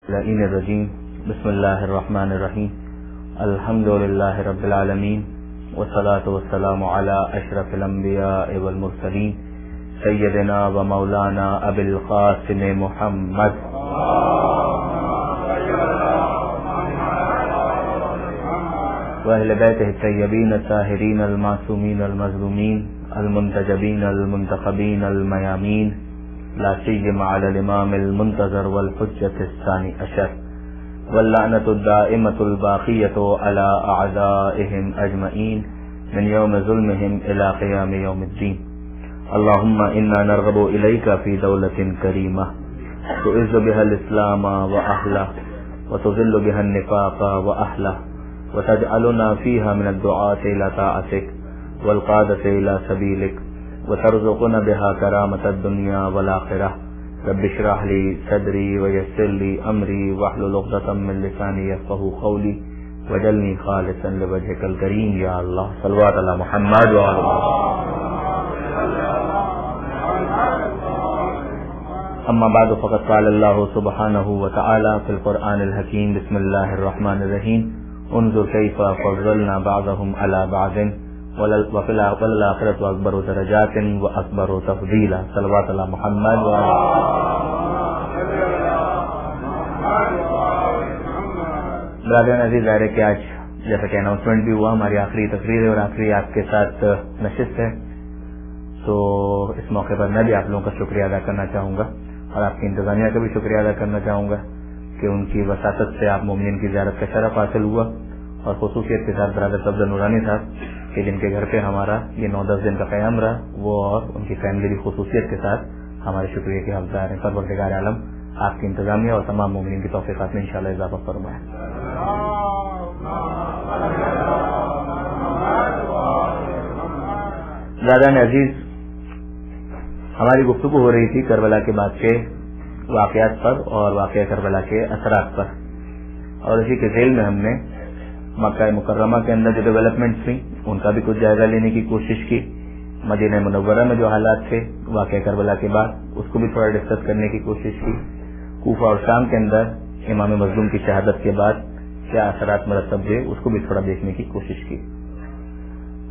اللعین الرجیم بسم اللہ الرحمن الرحیم الحمد للہ رب العالمین والصلاة والسلام علی اشرف الانبیاء والمرسلین سیدنا و مولانا ابی القاسم محمد واہل بیتہ الطیبین الطاہرین المعصومین المظلومین المنتجبین المنتخبین المیامین لا سیما علی الامام المنتظر والحجة الثانی عشر واللعنة الدائمة الباقية على أعدائهم أجمعين من يوم ظلمهم إلى قيام يوم الدين. اللهم إنا نرغب إليك في دولة كريمة تعز بها الإسلام وأهله وتذل بها النفاق وأهله وتجعلنا فيها من الدعاة إلى طاعتك والقادة إلى سبيلك وترزقنا بها كرامة الدنيا والآخرة. رب اشرح لي صدري ويسر لي أمري واحلل عقدة من لساني يفقهوا قولي واجعلني خالصا لوجهك الكريم يا الله. صلوات على محمد وعلى أما بعد فقد قال الله سبحانه وتعالى في القرآن الحكيم بسم الله الرحمن الرحيم انظر كيف فضلنا بعضهم على بعض وفي الآخرة أكبر درجات وأكبر تفضيلا. صلوات على محمد برادران عزیز، ظاہر ہے کہ آج جیسا کہ اناؤنسمنٹ بھی ہوا ہماری آخری تقریر ہے اور آخری آپ کے ساتھ نشست ہے، تو اس موقع پر میں بھی آپ لوگوں کا شکریہ ادا کرنا چاہوں گا اور آپ کی انتظامیہ کا بھی شکریہ ادا کرنا چاہوں گا کہ ان کی وساطت سے آپ مومنین کی زیارت کا شرف حاصل ہوا، اور خصوصیت کے ساتھ برادر صفدر نورانی صاحب کہ جن کے گھر پہ ہمارا یہ 9-10 دن کا قیام رہا، وہ اور ان کی فیملی بھی خصوصیت کے ساتھ ہمارے شکریہ کے حقدار ہیں. پروردگار عالم آپ کی انتظامیہ اور تمام مومنین کی توفیقات میں انشاءاللہ اضافہ فرمائے. برادران عزیز، ہماری گفتگو ہو رہی تھی کربلا کے بعد کے واقعات پر اور واقعہ کربلا کے اثرات پر، اور اسی کے ذیل میں ہم نے مکہ مکرمہ کے اندر جو ڈیولپمنٹس ہوئی ان کا بھی کچھ جائزہ لینے کی کوشش کی، مدینہ منورہ میں جو حالات تھے واقعہ کربلا کے بعد اس کو بھی تھوڑا ڈسکس کرنے کی کوشش کی، کوفہ اور شام کے اندر امام مظلوم کی شہادت کے بعد کیا اثرات مرتب ہوئے اس کو بھی تھوڑا دیکھنے کی کوشش کی.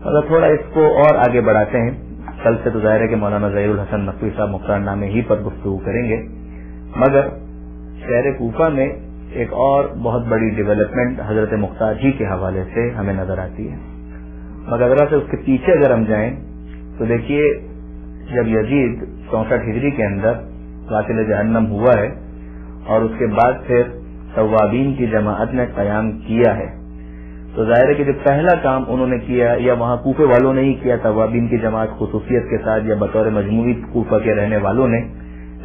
اگر تھوڑا اس کو اور آگے بڑھاتے ہیں، کل سے تو ظاہر ہے کہ مولانا ظہیر الحسن نقوی صاحب مختار نامے ہی پر گفتگو کریں گے، مگر شہر کوفہ میں ایک اور بہت بڑی ڈیولپمنٹ حضرت مختار جی کے حوالے سے ہمیں نظر آتی ہے. مگر ذرا سے اس کے پیچھے اگر ہم جائیں تو دیکھیے، جب یزید 64 ہجری کے اندر قاتل جہنم ہوا ہے اور اس کے بعد پھر توابین کی جماعت نے قیام کیا ہے، تو ظاہر ہے کہ جو پہلا کام انہوں نے کیا، یا وہاں کوفے والوں نے ہی کیا، توابین کی جماعت خصوصیت کے ساتھ یا بطور مجموعی کوفہ کے رہنے والوں نے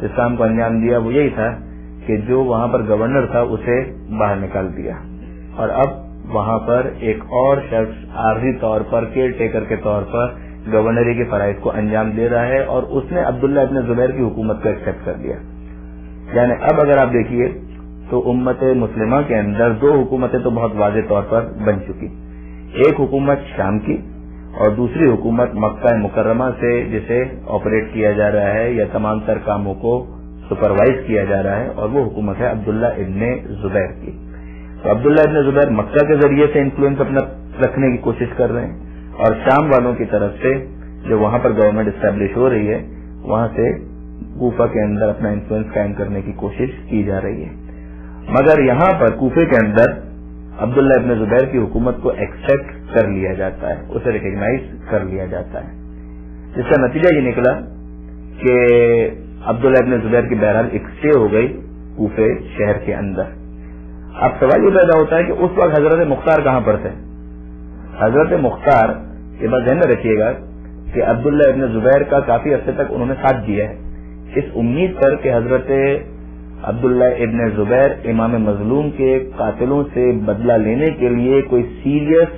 اس کام کو انجام دیا، وہ یہی تھا کہ جو وہاں پر گورنر تھا اسے باہر نکال دیا، اور اب وہاں پر ایک اور شخص عارضی طور پر کیئر ٹیکر کے طور پر گورنری کے فرائض کو انجام دے رہا ہے، اور اس نے عبداللہ ابن زبیر کی حکومت کو ایکسپٹ کر دیا. یعنی اب اگر آپ دیکھیے تو امت مسلمہ کے اندر 2 حکومتیں تو بہت واضح طور پر بن چکی، ایک حکومت شام کی اور دوسری حکومت مکہ مکرمہ سے جسے آپریٹ کیا جا رہا ہے یا تمام تر کاموں کو سپروائز کیا جا رہا ہے، اور وہ حکومت ہے عبداللہ ابن زبیر کی. تو عبداللہ ابن زبیر مکہ کے ذریعے سے انفلوئنس اپنا رکھنے کی کوشش کر رہے ہیں، اور شام والوں کی طرف سے جو وہاں پر گورنمنٹ اسٹیبلش ہو رہی ہے وہاں سے کوفہ کے اندر اپنا انفلوئنس قائم کرنے کی کوشش کی جا رہی ہے. مگر یہاں پر کوفے کے اندر عبداللہ ابن زبیر کی حکومت کو ایکسپٹ کر لیا جاتا ہے، اسے ریکگنائز کر لیا جاتا ہے، جس کا نتیجہ یہ نکلا کہ عبداللہ ابن زبیر کی بہرحال ایک اسٹے ہو گئی کوفے شہر کے اندر. اب سوال یہ پیدا ہوتا ہے کہ اس وقت حضرت مختار کہاں پر تھے؟ حضرت مختار یہ بات ذہن میں رکھیے گا کہ عبداللہ ابن زبیر کا کافی عرصے تک انہوں نے ساتھ دیا ہے، اس امید پر کہ حضرت عبداللہ ابن زبیر امام مظلوم کے قاتلوں سے بدلہ لینے کے لیے کوئی سیریس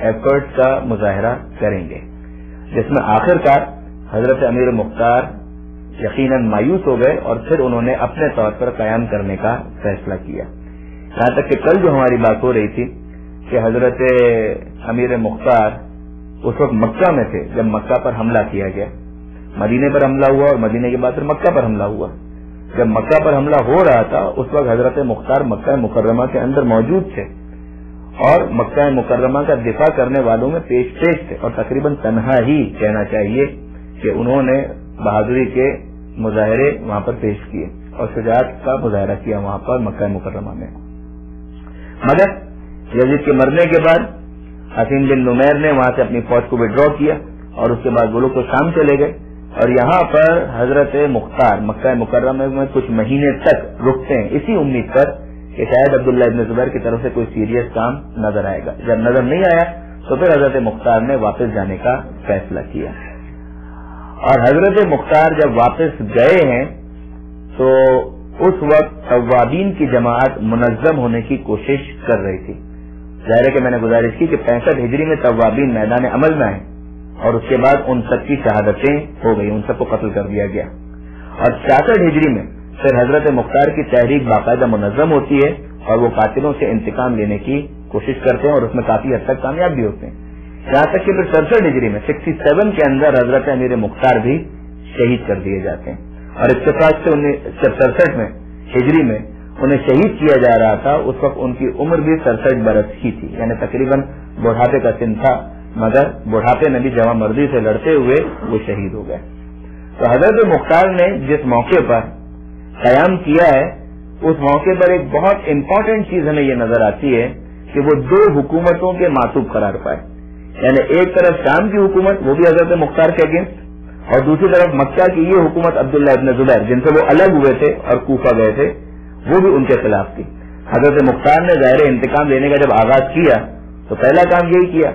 ایفرٹ کا مظاہرہ کریں گے، جس میں آخر کار حضرت امیر مختار یقیناً مایوس ہو گئے اور پھر انہوں نے اپنے طور پر قیام کرنے کا فیصلہ کیا. یہاں تک کہ کل جو ہماری بات ہو رہی تھی کہ حضرت امیر مختار اس وقت مکہ میں تھے جب مکہ پر حملہ کیا گیا، مدینے پر حملہ ہوا اور مدینے کے بعد پھر مکہ پر حملہ ہوا، جب مکہ پر حملہ ہو رہا تھا اس وقت حضرت مختار مکہ مکرمہ کے اندر موجود تھے اور مکہ مکرمہ کا دفاع کرنے والوں میں پیش تھے اور تقریباً تنہا ہی کہنا چاہیے کہ انہوں نے بہادری کے مظاہرے وہاں پر پیش کیے اور شجاعت کا مظاہرہ کیا وہاں پر مکہ مکرمہ میں. مگر یزید کے مرنے کے بعد حسین بن نمیر نے وہاں سے اپنی فوج کو وڈرا کیا اور اس کے بعد وہ لوگ تو شام چلے گئے اور یہاں پر حضرت مختار مکہ مکرمہ میں کچھ مہینے تک رکتے ہیں اسی امید پر کہ شاید عبداللہ ابن زبیر کی طرف سے کوئی سیریس کام نظر آئے گا. جب نظر نہیں آیا تو پھر حضرت مختار نے واپس جانے کا فیصلہ کیا اور حضرت مختار جب واپس گئے ہیں تو اس وقت توابین کی جماعت منظم ہونے کی کوشش کر رہی تھی. ظاہر ہے کہ میں نے گزارش کی کہ 65 ہجری میں توابین میدان عمل میں آئے اور اس کے بعد ان سب کی شہادتیں ہو گئی, ان سب کو قتل کر دیا گیا اور 66 ہجری میں پھر حضرت مختار کی تحریک باقاعدہ منظم ہوتی ہے اور وہ قاتلوں سے انتقام لینے کی کوشش کرتے ہیں اور اس میں کافی حد تک کامیاب بھی ہوتے ہیں. یہاں تک کہ پھر 67 ہجری میں 67 کے اندر حضرت امیر مختار بھی شہید کر دیے جاتے ہیں اور اتفاق سے 67 میں ہجری میں انہیں شہید کیا جا رہا تھا اس وقت ان کی عمر بھی 67 برس ہی تھی, یعنی تقریباً بڑھاپے کا سن تھا, مگر بڑھاپے میں بھی جوان مردی سے لڑتے ہوئے وہ شہید ہو گئے. تو حضرت مختار نے جس موقع پر قیام کیا ہے اس موقع پر ایک بہت امپورٹنٹ چیز ہمیں یہ نظر آتی ہے کہ وہ دو حکومتوں کے معطوف قرار پائے, یعنی ایک طرف شام کی حکومت وہ بھی حضرت مختار کے اگینسٹ اور دوسری طرف مکہ کی یہ حکومت عبداللہ ابن زبیر جن سے وہ الگ ہوئے تھے اور کوفہ گئے تھے وہ بھی ان کے خلاف تھی. حضرت مختار نے ظاہر انتقام لینے کا جب آغاز کیا تو پہلا کام یہی کیا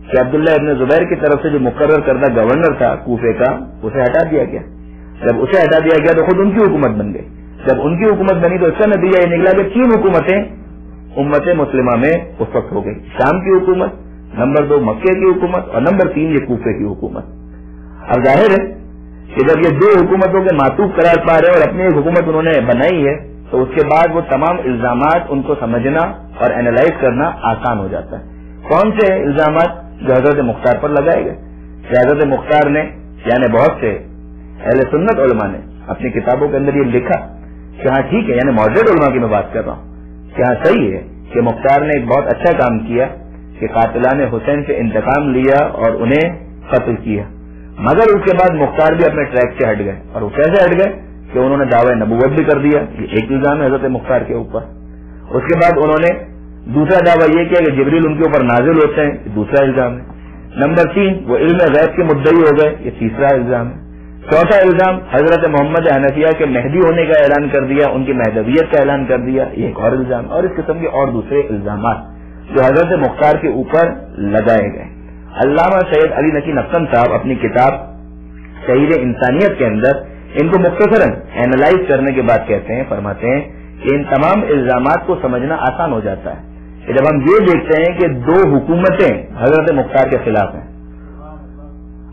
کہ عبداللہ ابن زبیر کی طرف سے جو مقرر کردہ گورنر تھا کوفے کا اسے ہٹا دیا گیا. جب اسے ہٹا دیا گیا تو خود ان کی حکومت بن گئی. جب ان کی حکومت بنی تو اس کا نتیجہ یہ نکلا کہ 3 حکومتیں امت مسلمہ میں اس وقت ہو گئی, شام کی حکومت, نمبر 2 مکے کی حکومت اور نمبر 3 یہ کوفے کی حکومت. اب ظاہر ہے کہ جب یہ 2 حکومتوں کے معطوف قرار پا رہے اور اپنی حکومت انہوں نے بنائی ہے تو اس کے بعد وہ تمام الزامات ان کو سمجھنا اور اینالائز کرنا آسان ہو جاتا ہے. کون سے الزامات جو حضرت مختار پر لگائے گئے کہ حضرت مختار نے یعنی بہت سے اہل سنت علماء نے اپنی کتابوں کے اندر یہ لکھا کہ ہاں ٹھیک ہے, یعنی ماڈریٹ علماء کی میں بات کر رہا ہوں کہ ہاں صحیح ہے کہ مختار نے ایک بہت اچھا کام کیا کہ قاتلان حسین سے انتقام لیا اور انہیں قتل کیا, مگر اس کے بعد مختار بھی اپنے ٹریک سے ہٹ گئے. اور وہ کیسے ہٹ گئے کہ انہوں نے دعوی نبوت بھی کر دیا, یہ ایک الزام ہے حضرت مختار کے اوپر. اس کے بعد انہوں نے دوسرا دعویٰ یہ کیا کہ جبریل ان کے اوپر نازل ہوتے ہیں, یہ دوسرا الزام ہے. نمبر 3 وہ علم غیب کے مدعی ہو گئے, یہ تیسرا الزام ہے. چوتھا الزام حضرت محمد حنفیہ کے مہدی ہونے کا اعلان کر دیا, ان کی مہدویت کا اعلان کر دیا, یہ ایک اور الزام. اور اس قسم کے اور دوسرے الزامات جو حضرت مختار کے اوپر لگائے گئے. علامہ سید علی نقی نقن صاحب اپنی کتاب شہید انسانیت کے اندر ان کو مختصراً اینالائز کرنے کے بعد کہتے ہیں, فرماتے ہیں کہ ان تمام الزامات کو سمجھنا آسان ہو جاتا ہے کہ جب ہم یہ دیکھتے ہیں کہ 2 حکومتیں حضرت مختار کے خلاف ہیں.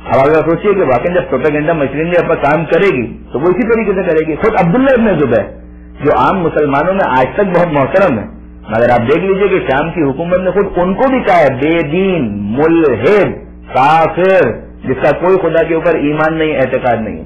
اب اگر سوچیے کہ واقعی جب پروپیگنڈا مشینری پر کام کرے گی تو وہ اسی طریقے سے کرے گی. خود عبداللہ ابن زبیر جو عام مسلمانوں میں آج تک بہت محترم ہے, مگر آپ دیکھ لیجئے کہ شام کی حکومت نے خود ان کو بھی کہا ہے بے دین, ملحد, کافر, جس کا کوئی خدا کے اوپر ایمان نہیں, اعتقاد نہیں.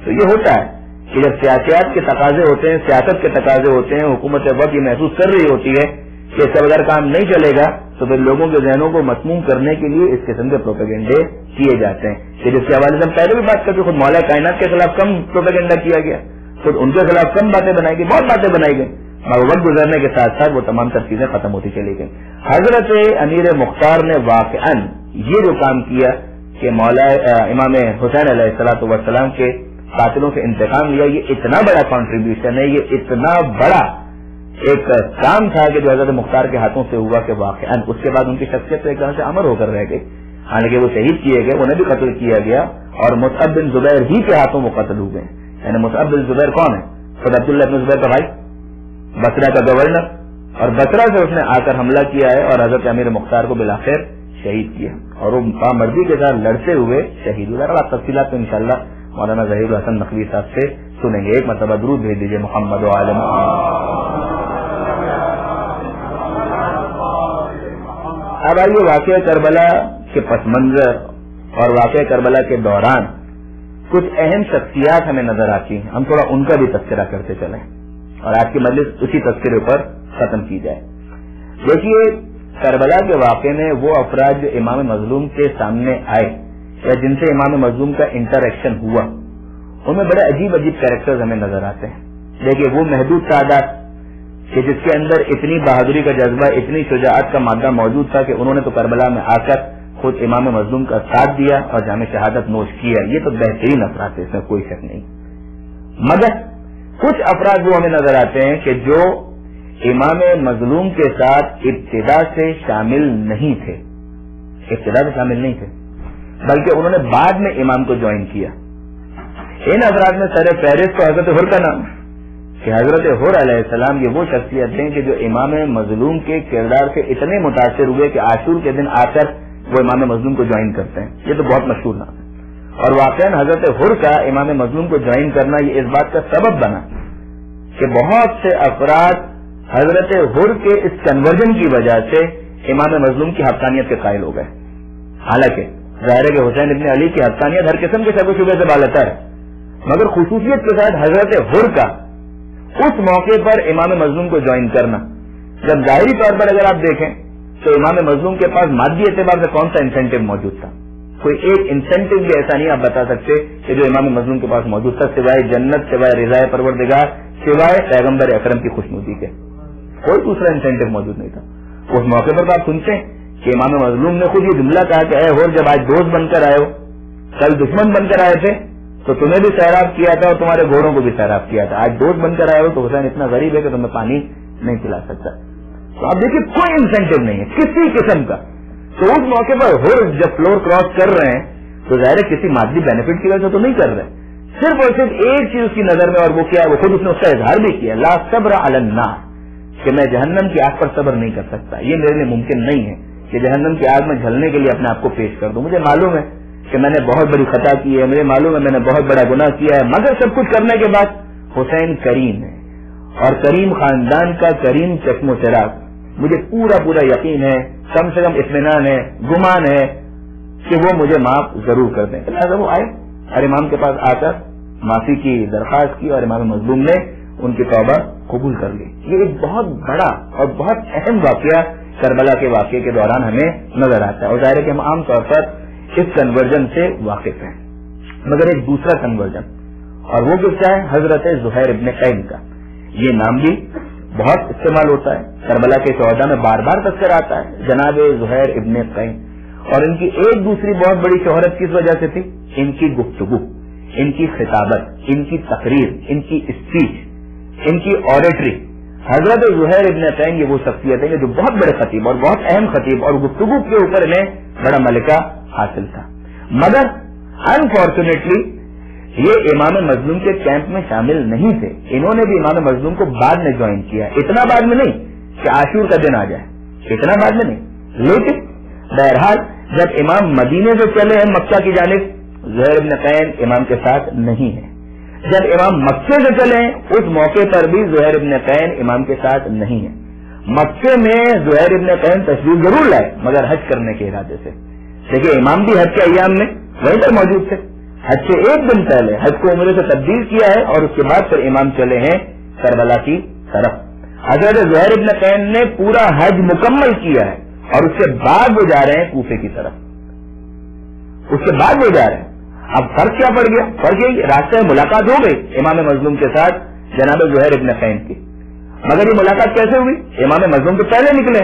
تو یہ ہوتا ہے کہ جب سیاست کے تقاضے ہوتے ہیں, سیاست کے تقاضے ہوتے ہیں, حکومت وقت یہ محسوس کر رہی ہوتی ہے کہ اس کا اگر کام نہیں چلے گا تو پھر لوگوں کے ذہنوں کو مسموم کرنے کے لیے اس قسم کے پروپیگنڈے کیے جاتے ہیں. کہ جس کے حوالے سے ہم پہلے بھی بات کرتے خود مولا کائنات کے خلاف کم پروپیگنڈا کیا گیا, خود ان کے خلاف کم باتیں بنائی گئی, بہت باتیں بنائی گئی, مگر وقت گزرنے کے ساتھ ساتھ وہ تمام تر چیزیں ختم ہوتی چلی گئی. حضرت امیر مختار نے واقعاً یہ جو کام کیا کہ مولا امام حسین علیہ الصلوۃ والسلام کے قاتلوں سے انتقام لیا, یہ اتنا بڑا کنٹریبیوشن ہے, یہ اتنا بڑا ایک کام تھا کہ جو حضرت مختار کے ہاتھوں سے ہوا کہ واقعاً اس کے بعد ان کی شخصیت ایک طرح سے امر ہو کر رہ گئی. حالانکہ وہ شہید کیے گئے, انہیں بھی قتل کیا گیا اور مصعب بن زبیر ہی کے ہاتھوں وہ قتل ہو گئے. یعنی مصعب بن زبیر کون ہے؟ خود عبداللہ بن زبیر کا بھائی, بصرہ کا گورنر, اور بصرہ سے اس نے آ کر حملہ کیا ہے اور حضرت امیر مختار کو بالآخر شہید کیا اور وہ بامردی کے ساتھ لڑتے ہوئے شہید ہوا. اور تفصیلات تو انشاءاللہ مولانا ظہیر الحسن نقوی صاحب سے سنیں گے. ایک مرتبہ درود بھیج دیجیے محمد و عالم. اب آئیے واقعہ کربلا کے پس منظر اور واقعہ کربلا کے دوران کچھ اہم شخصیات ہمیں نظر آتی ہیں، ہم تھوڑا ان کا بھی تذکرہ کرتے چلیں اور آج کی مجلس اسی تذکرے پر ختم کی جائے. دیکھیے کربلا کے واقعے میں وہ افراد جو امام مظلوم کے سامنے آئے یا جن سے امام مظلوم کا انٹریکشن ہوا، ان میں بڑے عجیب عجیب کیریکٹرز ہمیں نظر آتے ہیں. دیکھیے وہ محدود تعداد کہ جس کے اندر اتنی بہادری کا جذبہ، اتنی شجاعت کا مادہ موجود تھا کہ انہوں نے تو کربلا میں آ کر خود امام مظلوم کا ساتھ دیا اور جامع شہادت نوش کیا. یہ تو بہترین افراد تھے، اس میں کوئی شک نہیں. مگر کچھ افراد وہ ہمیں نظر آتے ہیں کہ جو امام مظلوم کے ساتھ ابتدا سے شامل نہیں تھے، بلکہ انہوں نے بعد میں امام کو جوائن کیا. ان افراد میں سر فہرست تو حضرت حر کا نام کہ حضرت حر علیہ السلام یہ وہ شخصیت ہیں کہ جو امام مظلوم کے کردار سے اتنے متاثر ہوئے کہ عاشور کے دن آ کر وہ امام مظلوم کو جوائن کرتے ہیں. یہ تو بہت مشہور نام ہے. اور واقعاً حضرت حر کا امام مظلوم کو جوائن کرنا یہ اس بات کا سبب بنا کہ بہت سے افراد حضرت حر کے اس کنورژن کی وجہ سے امام مظلوم کی حقانیت کے قائل ہو گئے. حالانکہ ظاہر ہے کہ حسین ابن علی کی حقانیت ہر قسم کے شک و شبے سے بالاتر ہے، مگر خصوصیت کے ساتھ حضرت حر کا اس موقع پر امام مظلوم کو جوائن کرنا، جب ظاہری طور پر اگر آپ دیکھیں تو امام مظلوم کے پاس مادی اعتبار سے کون سا انسینٹو موجود تھا؟ کوئی ایک انسینٹو بھی ایسا نہیں آپ بتا سکتے کہ جو امام مظلوم کے پاس موجود تھا، سوائے جنت، سوائے رضا پروردگار، سوائے پیغمبر اکرم کی خوشنودی کے. کوئی دوسرا انسینٹو موجود نہیں تھا. اس موقع پر آپ سنتے ہیں کہ امام مظلوم نے خود یہ جملہ کہا کہ اے حر، جب آج دوست بن کر آئے ہو، کل دشمن بن کر آئے تھے تو تمہیں بھی سیراب کیا تھا اور تمہارے گھوڑوں کو بھی سیراب کیا تھا. آج دوست بن کر آئے ہو تو حسین اتنا غریب ہے کہ تمہیں پانی نہیں پلا سکتا. تو آپ دیکھیے کوئی انسینٹو نہیں ہے کسی قسم کا. تو اس موقع پر حر جب فلور کراس کر رہے ہیں تو ظاہر کسی مادی بینیفٹ کی وجہ سے تو نہیں کر رہے، صرف اور صرف ایک چیز اس کی نظر میں، اور وہ کیا، وہ خود اس نے اس کا اظہار بھی کیا، لا صبر علی النار، کہ میں جہنم کی آگ پر صبر نہیں کر سکتا. یہ میرے لیے ممکن نہیں ہے کہ جہنم کی آگ میں جلنے کے لیے اپنے آپ کو پیش کر دوں. مجھے معلوم ہے کہ میں نے بہت بڑی خطا کی ہے، مجھے معلوم ہے میں نے بہت بڑا گناہ کیا ہے، مگر سب کچھ کرنے کے بعد حسین کریم ہے اور کریم خاندان کا کریم چشم و چراغ. مجھے پورا یقین ہے، کم سے کم اطمینان ہے، گمان ہے کہ وہ مجھے معاف ضرور کر دیں. لہٰذا وہ آئے اور امام کے پاس آ کر معافی کی درخواست کی اور امام مظلوم نے ان کی توبہ قبول کر لی. یہ ایک بہت بڑا اور بہت اہم واقعہ کربلا کے واقعے کے دوران ہمیں نظر آتا ہے. اور ظاہر ہے کہ ہم عام طور پر اس کنورژن سے واقف ہیں، مگر ایک دوسرا کنورژن، اور وہ کیا ہے؟ حضرت زہیر ابن قین کا. یہ نام بھی بہت استعمال ہوتا ہے، کربلا کے شہداء میں بار بار تذکر آتا ہے جناب زہیر ابن قین. اور ان کی ایک دوسری بہت بڑی شہرت کس وجہ سے تھی؟ ان کی گفتگو، ان کی خطابت، ان کی تقریر، ان کی اسپیچ، ان کی اوریٹری. حضرت زہیر ابن قین یہ وہ شخصیت ہے جو بہت بڑے خطیب اور بہت اہم خطیب، اور گفتگو کے اوپر انہیں بڑا ملکہ حاصل تھا. مگر انفارچونیٹلی یہ امام مظلوم کے کیمپ میں شامل نہیں تھے. انہوں نے بھی امام مظلوم کو بعد میں جوائن کیا، اتنا بعد میں نہیں کہ عاشور کا دن آ جائے، اتنا بعد میں نہیں. لیکن بہرحال جب امام مدینے سے چلے ہیں مکہ کی جانب، زہیر ابن قین امام کے ساتھ نہیں ہے. جب امام مکے سے چلے ہیں اس موقع پر بھی زہیر ابن قین امام کے ساتھ نہیں ہے. مکے میں زہیر ابن قین تشریف ضرور لائے مگر حج کرنے کے ارادے سے. دیکھیے امام بھی حج کے ایام میں وہیں پر موجود تھے. حج سے ایک دن پہلے حج کو عمرے سے تبدیل کیا ہے اور اس کے بعد پھر امام چلے ہیں کربلا کی طرف. حضرت زہیر ابن قین نے پورا حج مکمل کیا ہے اور اس کے بعد وہ جا رہے ہیں کوفے کی طرف. اس کے بعد وہ جا رہے ہیں. اب فرق کیا پڑ گیا؟ فرق یہ راستے میں ملاقات ہو گئی امام مظلوم کے ساتھ جناب زہیر ابن قین کی، مگر یہ ملاقات کیسے ہوئی؟ امام مظلوم تو پہلے نکلے،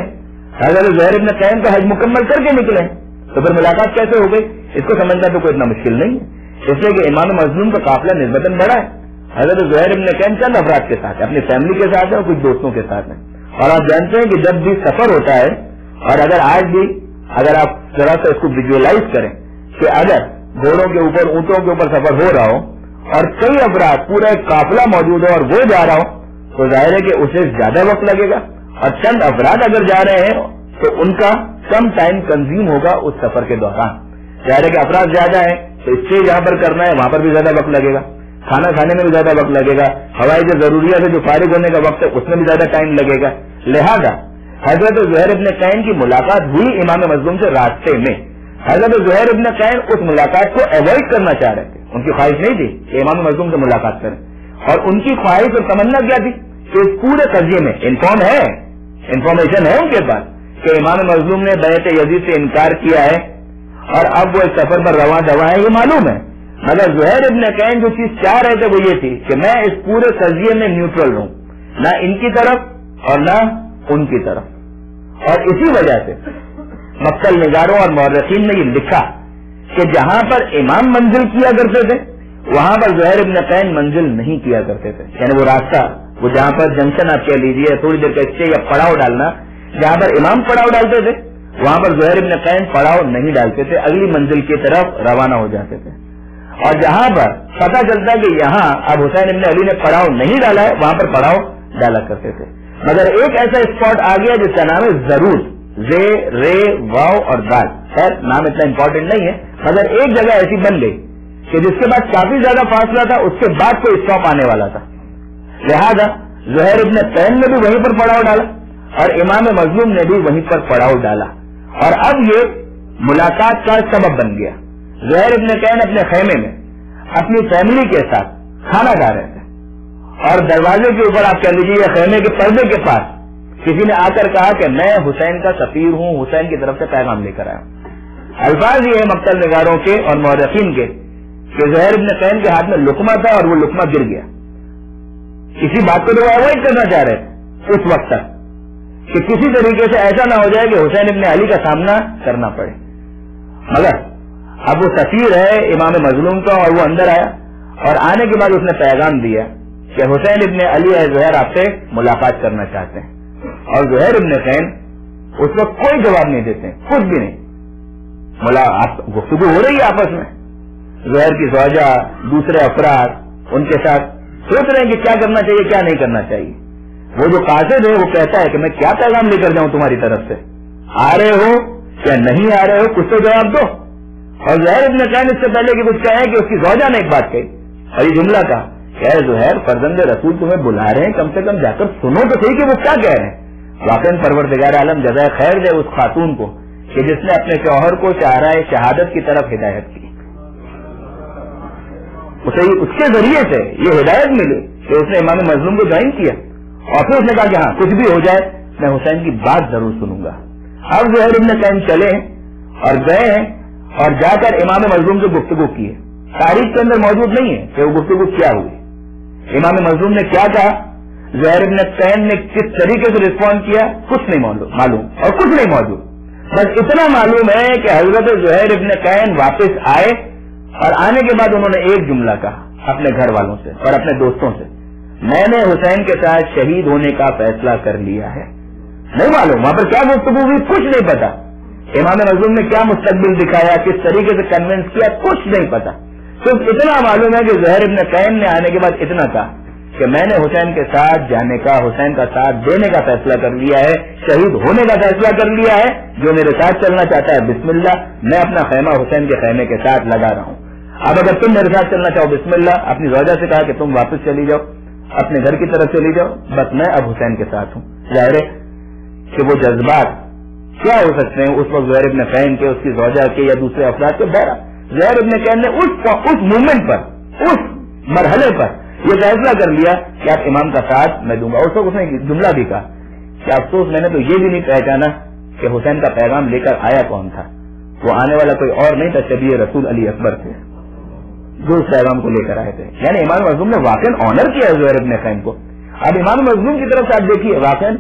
حضرت زہیر ابن قین کا حج مکمل کر کے نکلے، تو پھر ملاقات کیسے ہو گئی؟ اس کو سمجھنا تو کوئی اتنا مشکل نہیں ہے، اس لیے کہ امام مظلوم کا قافلہ نسبتاً بڑا ہے. حضرت زہیر ابن قین چند افراد کے ساتھ ہے، اپنی فیملی کے ساتھ ہے اور کچھ دوستوں کے ساتھ ہے. اور آپ جانتے ہیں کہ جب بھی سفر ہوتا ہے، اور اگر آج بھی اگر آپ ذرا سا اس کو ویژولاز کریں کہ اگر گھوڑوں کے اوپر اونٹوں کے اوپر سفر ہو رہا ہو اور کئی افراد پورا ایک قافلہ موجود ہو اور وہ جا رہا ہو تو ظاہر ہے کہ اسے زیادہ وقت لگے گا، اور چند افراد اگر جا رہے ہیں تو ان کا کم ٹائم کنزیوم ہوگا اس سفر کے دوران. ظاہر ہے کہ افراد زیادہ ہیں تو اسٹے جہاں پر کرنا ہے وہاں پر بھی زیادہ وقت لگے گا، کھانا کھانے میں بھی زیادہ وقت لگے گا، ہوائی جو ضروریات ہے جو فارغ ہونے کا وقت ہے اس میں بھی زیادہ ٹائم لگے گا. لہذا حضرت زہیر ابن قین کی ملاقات ہوئی امام مظلوم سے راستے میں. حضرت زہیر ابن قین اس ملاقات کو اوائڈ کرنا چاہ رہے تھے، ان کی خواہش نہیں تھی کہ امام مظلوم سے ملاقات کریں، اور ان کی خواہش اور تمنا کیا تھی کہ اس پورے قضیے میں انفارمیشن ہے ان کے پاس کہ امام مظلوم نے بیعت یزید سے انکار کیا ہے اور اب وہ ایک سفر پر رواں دوا ہے، یہ معلوم ہے. مگر زہیر ابن قین جو چیز چاہ رہے تھے وہ یہ تھی کہ میں اس پورے قضیے میں نیوٹرل ہوں، نہ ان کی طرف اور نہ ان کی طرف. اور اسی وجہ سے مقتل نگاروں اور مورخین نے یہ لکھا کہ جہاں پر امام منزل کیا کرتے تھے وہاں پر زہیر ابن قین منزل نہیں کیا کرتے تھے. یعنی وہ راستہ، وہ جہاں پر جنکشن آپ کہہ لیجیے، تھوڑی دیر کا اسٹے یا پڑاؤ ڈالنا، جہاں پر امام پڑاؤ ڈالتے تھے وہاں پر زہیر ابن قین پڑاؤ نہیں ڈالتے تھے، اگلی منزل کی طرف روانہ ہو جاتے تھے. اور جہاں پر پتہ چلتا کہ یہاں اب حسین ابن علی نے پڑاؤ نہیں ڈالا ہے وہاں پر پڑاؤ ڈالا کرتے تھے. مگر ایک ایسا اسپاٹ آ گیا جس کا نام ہے ضرور، زے رے واؤ اور دال. خیر نام اتنا امپورٹنٹ نہیں ہے، مگر ایک جگہ ایسی بن گئی کہ جس کے بعد کافی زیادہ فاصلہ تھا، اس کے بعد کوئی اسٹاپ آنے والا تھا. لہذا زہیر ابن قین نے بھی وہیں پر پڑاؤ ڈالا اور امام مظلوم نے بھی وہیں پر پڑاؤ ڈالا، اور اب یہ ملاقات کا سبب بن گیا. زہیر ابن قین اپنے خیمے میں اپنی فیملی کے ساتھ کھانا کھا رہے تھے اور دروازے کے اوپر آپ کہہ لیجیے خیمے کے پردے کے پاس کسی نے آ کر کہا کہ میں حسین کا سفیر ہوں، حسین کی طرف سے پیغام لے کر آیا ہوں. الفاظ یہ ہے مقتل نگاروں کے اور مورخین کے کہ زہیر ابن قین کے ہاتھ میں لقمہ تھا اور وہ لقمہ گر گیا. کسی بات کو تو وہ اوائڈ کرنا چاہ رہے تھے اس وقت تک کہ کسی طریقے سے ایسا نہ ہو جائے کہ حسین ابن علی کا سامنا کرنا پڑے. مگر اب وہ سفیر ہے امام مظلوم کا اور وہ اندر آیا اور آنے کے بعد اس نے پیغام دیا کہ حسین ابن علی زہیر آپ سے ملاقات کرنا چاہتے ہیں. اور زہیر ابن قین اس وقت کوئی جواب نہیں دیتے، کچھ بھی نہیں. گفتگو ہو رہی ہے آپس میں، زہیر کی زوجہ دوسرے افراد ان کے ساتھ سوچ رہے ہیں کہ کیا کرنا چاہیے کیا نہیں کرنا چاہیے. وہ جو قاصد ہے وہ کہتا ہے کہ میں کیا پیغام لے کر جاؤں تمہاری طرف سے، آ رہے ہو یا نہیں آ رہے ہو، کچھ تو جواب دو. اور زہیر ابن قین اس سے پہلے کہ کچھ کہے کہ اس کی زوجہ نے ایک بات کہی اور یہ جملہ کہا کہ اے زہیر فرزند رسول تمہیں بلا رہے ہیں، کم سے کم جا کر سنو تو صحیح کہ وہ کیا کہہ رہے ہیں. واقعی پروردگار عالم جزائے خیر دے اس خاتون کو کہ جس نے اپنے شوہر کو چہرہ شہادت کی طرف ہدایت کی. اسے اس کے ذریعے سے یہ ہدایت ملی کہ اس نے امام مظلوم کو جوائن کیا اور پھر اس نے کہا کہ ہاں کچھ بھی ہو جائے میں حسین کی بات ضرور سنوں گا. اب زہیر ابن قین چلے اور گئے ہیں اور جا کر امام مظلوم سے گفتگو کی ہے. تاریخ کے اندر موجود نہیں ہے کہ وہ گفتگو کیا ہوئی، امام مظلوم نے کیا کہا، زہیر ابن قین نے کس طریقے سے رسپونڈ کیا، کچھ نہیں معلوم اور کچھ نہیں موجود. بس اتنا معلوم ہے کہ حضرت زہیر ابن قین واپس آئے اور آنے کے بعد انہوں نے ایک جملہ کہا اپنے گھر والوں سے اور اپنے دوستوں سے، میں نے حسین کے ساتھ شہید ہونے کا فیصلہ کر لیا ہے. نہیں معلوم وہاں پر کیا گفتگو ہوئی، کچھ نہیں پتا. امام مظلوم نے کیا مستقبل دکھایا، کس طریقے سے کنونس کیا، کچھ نہیں پتا. صرف اتنا معلوم ہے کہ زہیر ابن قین نے آنے کے بعد اتنا کہا کہ میں نے حسین کے ساتھ جانے کا، حسین کا ساتھ دینے کا فیصلہ کر لیا ہے، شہید ہونے کا فیصلہ کر لیا ہے. جو میرے ساتھ چلنا چاہتا ہے بسم اللہ، میں اپنا خیمہ حسین کے خیمے کے ساتھ لگا رہا ہوں. اب اگر تم میرے ساتھ چلنا چاہو بسم اللہ. اپنی زوجہ سے کہا کہ تم واپس چلی جاؤ، اپنے گھر کی طرف چلی جاؤ، بس میں اب حسین کے ساتھ ہوں. ظاہر ہے کہ وہ جذبات کیا ہو سکتے ہیں اس وقت زہیر ابن قین کے، اس کی زوجہ کے یا دوسرے افراد کے. بہرحال زہیر ابن قین نے اس مومنٹ پر، اس مرحلے پر یہ فیصلہ کر لیا کہ آپ امام کا ساتھ میں دوں گا. اس وقت اس نے جملہ بھی کہا کہ افسوس میں نے تو یہ بھی نہیں پہچانا کہ حسین کا پیغام لے کر آیا کون تھا. وہ آنے والا کوئی اور نہیں تھا، شبیہ رسول علی اکبر تھے جو اس پیغام کو لے کر آئے تھے. یعنی امام مظلوم نے واقعی آنر کیا ہے زہیر ابن قین کو. اب امام مظلوم کی طرف سے آپ دیکھیے، واقعی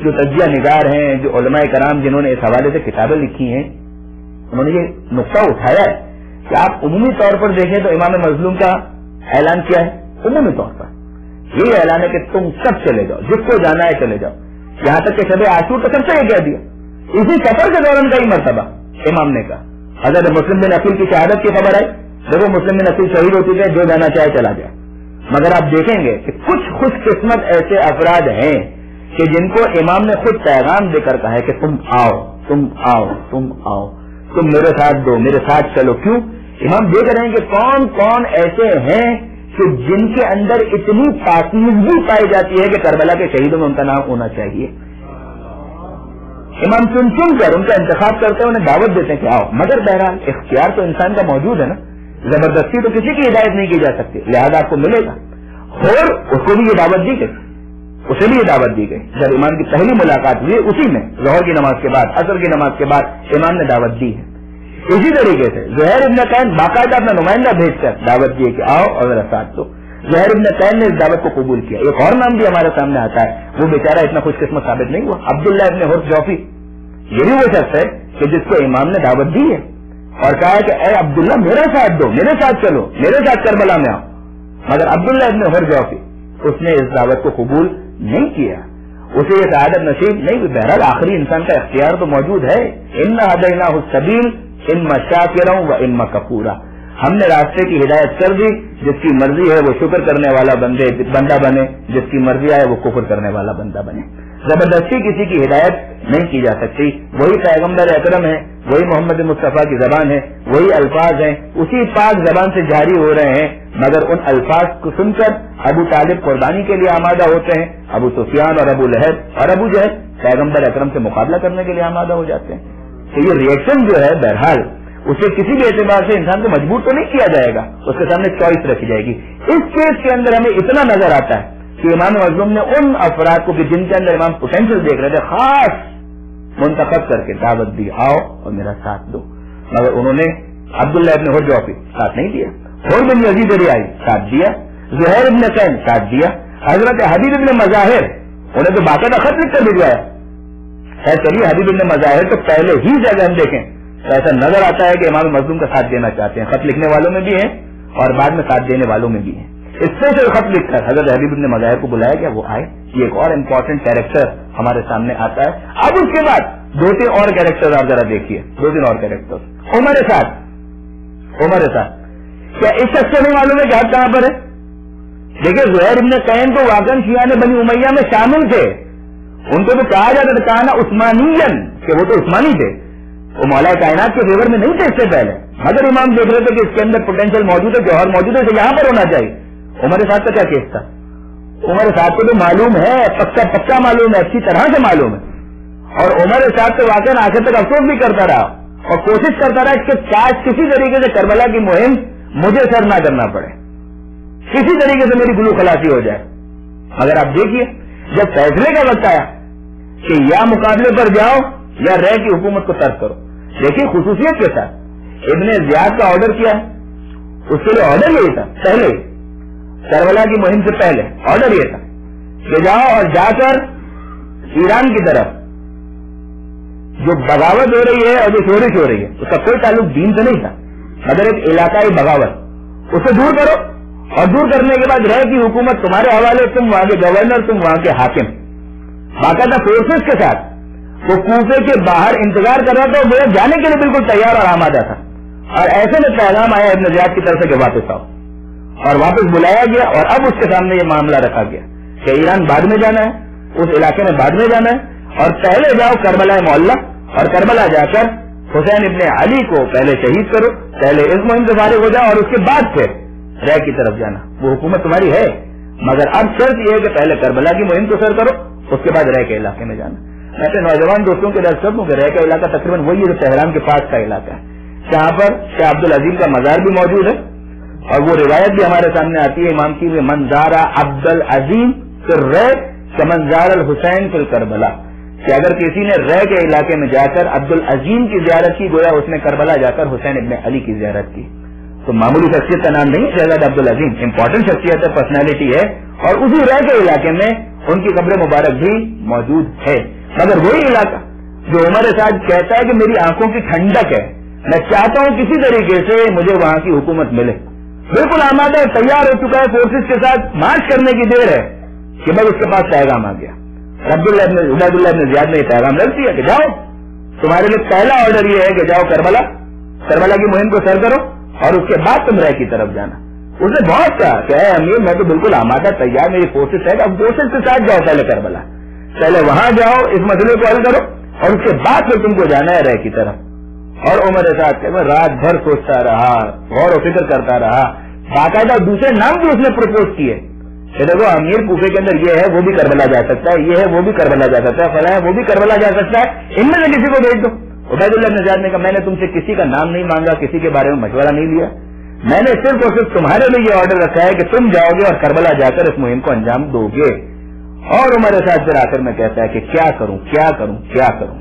جو تجزیہ نگار ہیں، جو علماء کرام جنہوں نے اس حوالے سے کتابیں لکھی ہیں، انہوں نے یہ نقطہ اٹھایا ہے کہ آپ عمومی طور پر دیکھیں تو امام مظلوم کا اعلان کیا ہے. عمومی طور پر یہ اعلان ہے کہ تم سب چلے جاؤ، جس کو جانا ہے چلے جاؤ. یہاں تک کہ شب عاشور کا سب سے یہ کہہ دیا. اسی سفر کے دوران کا ہی مرتبہ امام نے کہا. حضرت مسلم بن عقیل کی شہادت کی خبر آئی، دیکھو مسلم بن عقیل شہید ہو چکے، جو جانا چاہے چلا جائے. مگر آپ دیکھیں گے کہ کچھ خوش قسمت ایسے افراد ہیں کہ جن کو امام نے خود پیغام دے کر کہا ہے کہ تم آؤ، تم آؤ، تم آؤ، تم میرے ساتھ دو، میرے ساتھ چلو. کیوں؟ امام دیکھ رہے ہیں کہ کون کون ایسے ہیں کہ جن کے اندر اتنی پاکیزگی پائی جاتی ہے کہ کربلا کے شہیدوں میں ان کا نام ہونا چاہیے. امام چن کر ان کا انتخاب کرتے ہیں، انہیں دعوت دیتے ہیں کہ آؤ. مگر بہرحال اختیار تو انسان کا موجود ہے نا. زبردستی تو کسی کی ہدایت نہیں کی جا سکتی، لہذا آپ کو ملے گا. اور اس کو بھی یہ دعوت دی گئی، اسے بھی یہ دعوت دی گئی. جب امام کی پہلی ملاقات ہوئی اسی میں ظہر کی نماز کے بعد، عصر کی نماز کے بعد امام نے دعوت دی ہے. اسی طریقے سے زہیر ابن قین باقاعدہ اپنا نمائندہ بھیج کر دعوت دی کہ آؤ اور میرا ساتھ دو. زہیر ابن قین نے اس دعوت کو قبول کیا. ایک اور نام بھی ہمارے سامنے آتا ہے، وہ بیچارہ اتنا خوش قسمت ثابت نہیں ہوا، عبداللہ ابن حرث جوفی. یہ بھی وہ شخص ہے کہ جس کو امام نے دعوت دی ہے اور کہا ہے کہ اے عبداللہ میرا ساتھ دو، میرے ساتھ چلو، میرے ساتھ کربلا میں آؤ. مگر عبداللہ ابن حرث جوفی اس نے اس دعوت کو قبول نہیں کیا، اسے یہ سعادت نصیب نہیں ہوئی. بہرحال آخری انسان کا اختیار تو موجود ہے. انا ہدیناہ السبیل اما شاکرا و اما کفورا. ہم نے راستے کی ہدایت کر دی، جس کی مرضی ہے وہ شکر کرنے والا بندہ بنے، جس کی مرضی ہے وہ کفر کرنے والا بندہ بنے. زبردستی کسی کی ہدایت نہیں کی جا سکتی. وہی پیغمبر اکرم ہے، وہی محمد مصطفیٰ کی زبان ہے، وہی الفاظ ہیں، اسی پاک زبان سے جاری ہو رہے ہیں. مگر ان الفاظ کو سن کر ابو طالب قربانی کے لیے آمادہ ہوتے ہیں، ابو سفیان اور ابو لہب اور ابو جہل پیغمبر اکرم سے مقابلہ کرنے کے لیے آمادہ ہو جاتے ہیں. تو یہ ریئیکشن جو ہے بہرحال اسے کسی بھی اعتبار سے انسان کو مجبور تو نہیں کیا جائے گا، اس کے سامنے چوائس رکھی جائے گی. اس کیس کے اندر ہمیں اتنا نظر آتا ہے کہ امام معصوم نے ان افراد کو جن کے اندر امام پوٹینشیل دیکھ رہے تھے خاص منتخب کر کے دعوت دی، آؤ اور میرا ساتھ دو. مگر انہوں نے عبداللہ ابن حرث جوفی ساتھ نہیں دیا، حرب بن یزید ریائی ساتھ دیا، زہیر ابن قین ساتھ دیا، حضرت حبیب ابن مظاہر انہیں تو باقاعدہ خط لکھ کر بھجوایا. خیر چلیے حبیب ابن مظاہر تو پہلے ہی جگہ ہم دیکھیں ایسا نظر آتا ہے کہ امام مظلوم کا ساتھ دینا چاہتے ہیں. خط لکھنے والوں میں بھی ہیں اور بعد میں ساتھ دینے والوں میں بھی ہیں. اسپیشل خط لکھ کر حضرت حبیب ابن مظاہر کو بلایا گیا، وہ آئے. یہ ایک اور امپورٹنٹ کیریکٹر ہمارے سامنے آتا ہے. اب اس کے بعد دو تین اور کیریکٹر آپ ذرا دیکھیے، دو تین اور کیریکٹر. عمر سعد کیا اس شخص سے نہیں معلوم ہے کہ آپ کہاں پر ہے؟ دیکھیے زہیر ابن قین تو واقعا شیعہ بنی امیہ میں شامل تھے، ان کو تو کہا جاتا تھا کہا عثمانین کہ وہ تو عثمانی تھے، وہ مولا کائنات کے فیور میں نہیں تھے اس سے پہلے. مگر امام دیکھ رہے تھے کہ اس کے اندر پوٹینشیل موجود ہے، جوہر موجود ہے، تو یہاں پر ہونا چاہیے. عمر سعد کا کیا کیس تھا؟ عمر سعد کو تو معلوم ہے، پکا معلوم ہے، اچھی طرح سے معلوم ہے. اور عمر سعد تو واقعا آخر تک افسوس بھی کرتا رہا اور کوشش کرتا رہا کہ کاش کسی طریقے سے کربلا کی مہم مجھے سر نہ کرنا پڑے، کسی طریقے سے میری گلو خلاصی ہو جائے. مگر آپ دیکھیے جب فیصلے کا وقت آیا کہ یا مقابلے پر جاؤ یا رہ کی حکومت کو ترک کرو. دیکھیے خصوصیت کے ساتھ ابن زیاد کا آرڈر کیا ہے، اس کے لیے آرڈر یہی تھا، پہلے کربلا کی مہم سے پہلے آرڈر یہ تھا کہ جاؤ اور جا کر ایران کی طرف جو بغاوت ہو رہی ہے اور جو شورش ہو رہی ہے اس کا کوئی تعلق دین سے نہیں تھا، مگر ایک علاقائی بغاوت، اسے دور کرو. اور دور کرنے کے بعد رہ کی حکومت تمہارے حوالے، تم وہاں کے گورنر، تم وہاں کے حاکم. باقاعدہ فورسز کے ساتھ وہ کوفے کے باہر انتظار کر رہا تھا، وہ جانے کے لیے بالکل تیار اور آمادہ تھا. اور ایسے میں پیغام آیا ابن زیاد کی طرف سے کہ واپس آؤ، اور واپس بلایا گیا. اور اب اس کے سامنے یہ معاملہ رکھا گیا کہ ایران بعد میں جانا ہے، اس علاقے میں بعد میں جانا ہے، اور پہلے جاؤ کربلا معلّہ، اور کربلا جا کر حسین ابن علی کو پہلے شہید کرو، پہلے اس مہم سے فارغ ہو جاؤ، اور اس کے بعد پھر رہ کی طرف جانا. وہ حکومت تمہاری ہے، مگر اب شرط یہ ہے کہ پہلے کربلا کی مہم کو سر کرو، اس کے بعد رہ کے علاقے میں جانا. میں اپنے نوجوان دوستوں کے درد کروں کہ رہ کا علاقہ تقریباً وہی ہے جو تہران کے پاس کا علاقہ ہے، جہاں پر شاہ عبد العظیم کا مزار بھی موجود ہے. اور وہ روایت بھی ہمارے سامنے آتی ہے امام کی، منظار عبد العظیم پھر رہ کا منظار الحسین پھر کربلا، کہ اگر کسی نے رہ کے علاقے میں جا کر عبد العظیم کی زیارت کی گویا اس نے کربلا جا کر حسین ابن علی کی زیارت کی. تو معمولی شخصیت کا نام نہیں شہزاد عبد العظیم، امپورٹنٹ شخصیت ہے، پرسنالٹی ہے، اور اسی رہ کے علاقے میں ان کی قبر مبارک بھی موجود ہے. مگر وہی علاقہ جو عمر سعد کہتا ہے کہ میری آنکھوں کی ٹھنڈک ہے، میں چاہتا ہوں کسی طریقے سے مجھے وہاں کی حکومت ملے. بالکل آمادہ ہے، تیار ہو چکا ہے، فورسز کے ساتھ مارچ کرنے کی دیر ہے کہ بس اس کے پاس پیغام آ گیا. عبید اللہ ابن زیاد نے یہ پیغام رکھ دیا کہ جاؤ، تمہارے لیے پہلا آرڈر یہ ہے کہ جاؤ کربلا کی مہم کو سر کرو، اور اس کے بعد تم رہ کی طرف جانا. اس نے بہت کہا کہ اے امیر میں تو بالکل آمادہ تیار، میری فورسز ہے، اب فورسز کے ساتھ جاؤ پہلے کربلا، پہلے وہاں جاؤ، اس مسئلے کو حل کرو، اور اس کے بعد پھر تم کو جانا ہے رہ کی طرف. اور عمر سعد کہ میں رات بھر سوچتا رہا، غور و فکر کرتا رہا، باقاعدہ دوسرے نام بھی اس نے پرپوز کیے کہ دیکھو امیر کوفے کے اندر یہ ہے، وہ بھی کربلا جا سکتا ہے، یہ ہے وہ بھی کربلا جا سکتا ہے، فلاں ہے وہ بھی کربلا جا سکتا ہے، ان میں سے کسی کو بھیج دو. عبید اللہ ابن زیاد نے کہا میں نے تم سے کسی کا نام نہیں مانگا، کسی کے بارے میں مشورہ نہیں لیا، میں نے صرف اور صرف تمہارے لیے یہ آرڈر رکھا ہے کہ تم جاؤ گے اور کربلا جا کر اس مہم کو انجام دو گے. اور عمر سعد پھر آخر میں کہتا ہے کہ کیا کروں کیا کروں کیا کروں.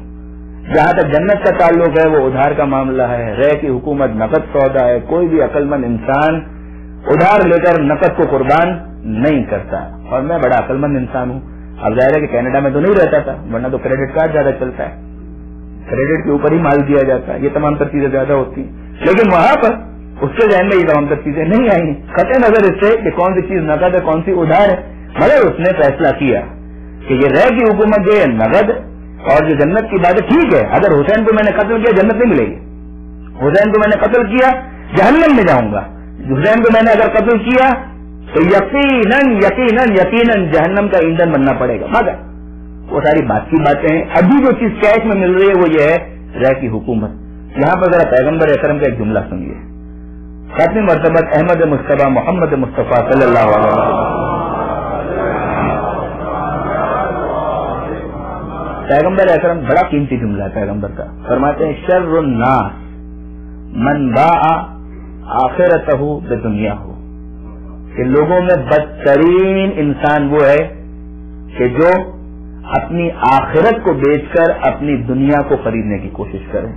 جہاں تک جنت کا تعلق ہے وہ ادھار کا معاملہ ہے. رے کی حکومت نقد سودا ہے. کوئی بھی عقل مند انسان ادھار لے کر نقد کو قربان نہیں کرتا. اور میں بڑا عقل مند انسان ہوں. اب ظاہر ہے کہ کینیڈا میں تو نہیں رہتا تھا, ورنہ تو کریڈٹ کارڈ زیادہ چلتا ہے, کریڈٹ کے اوپر ہی مال دیا جاتا ہے, یہ تمام تر چیزیں زیادہ ہوتی ہیں. لیکن وہاں پر اس کے ذہن میں یہ تمام تر چیزیں نہیں آئی, قطع نظر اس سے کہ کون سی چیز نقد ہے کون سی ادھار ہے. مگر اس نے فیصلہ کیا کہ یہ رے کی حکومت جو ہے نقد, اور جو جنت کی بات ہے ٹھیک ہے, اگر حسین کو میں نے قتل کیا جنت نہیں ملے گی, حسین کو میں نے قتل کیا جہنم میں جاؤں گا, حسین کو میں نے اگر قتل کیا تو یقیناً یقیناً یقیناً جہنم کا ایندھن بننا پڑے گا. مگر وہ ساری بات کی باتیں ہیں. ابھی جو چیز کیش میں مل رہی ہے وہ یہ ہے رے کی حکومت. یہاں پر ذرا پیغمبر اکرم کا ایک جملہ سنیے. خاتم مرتبت احمد مصطفیٰ محمد مصطفیٰ صلی اللہ علیہ وسلم, پیغمبر اکرم بڑا قیمتی جملہ ہے پیغمبر کا. فرماتے ہیں شر الناس من باع آخرتہ بدنیاہ, کہ لوگوں میں بدترین انسان وہ ہے کہ جو اپنی آخرت کو بیچ کر اپنی دنیا کو خریدنے کی کوشش کرے.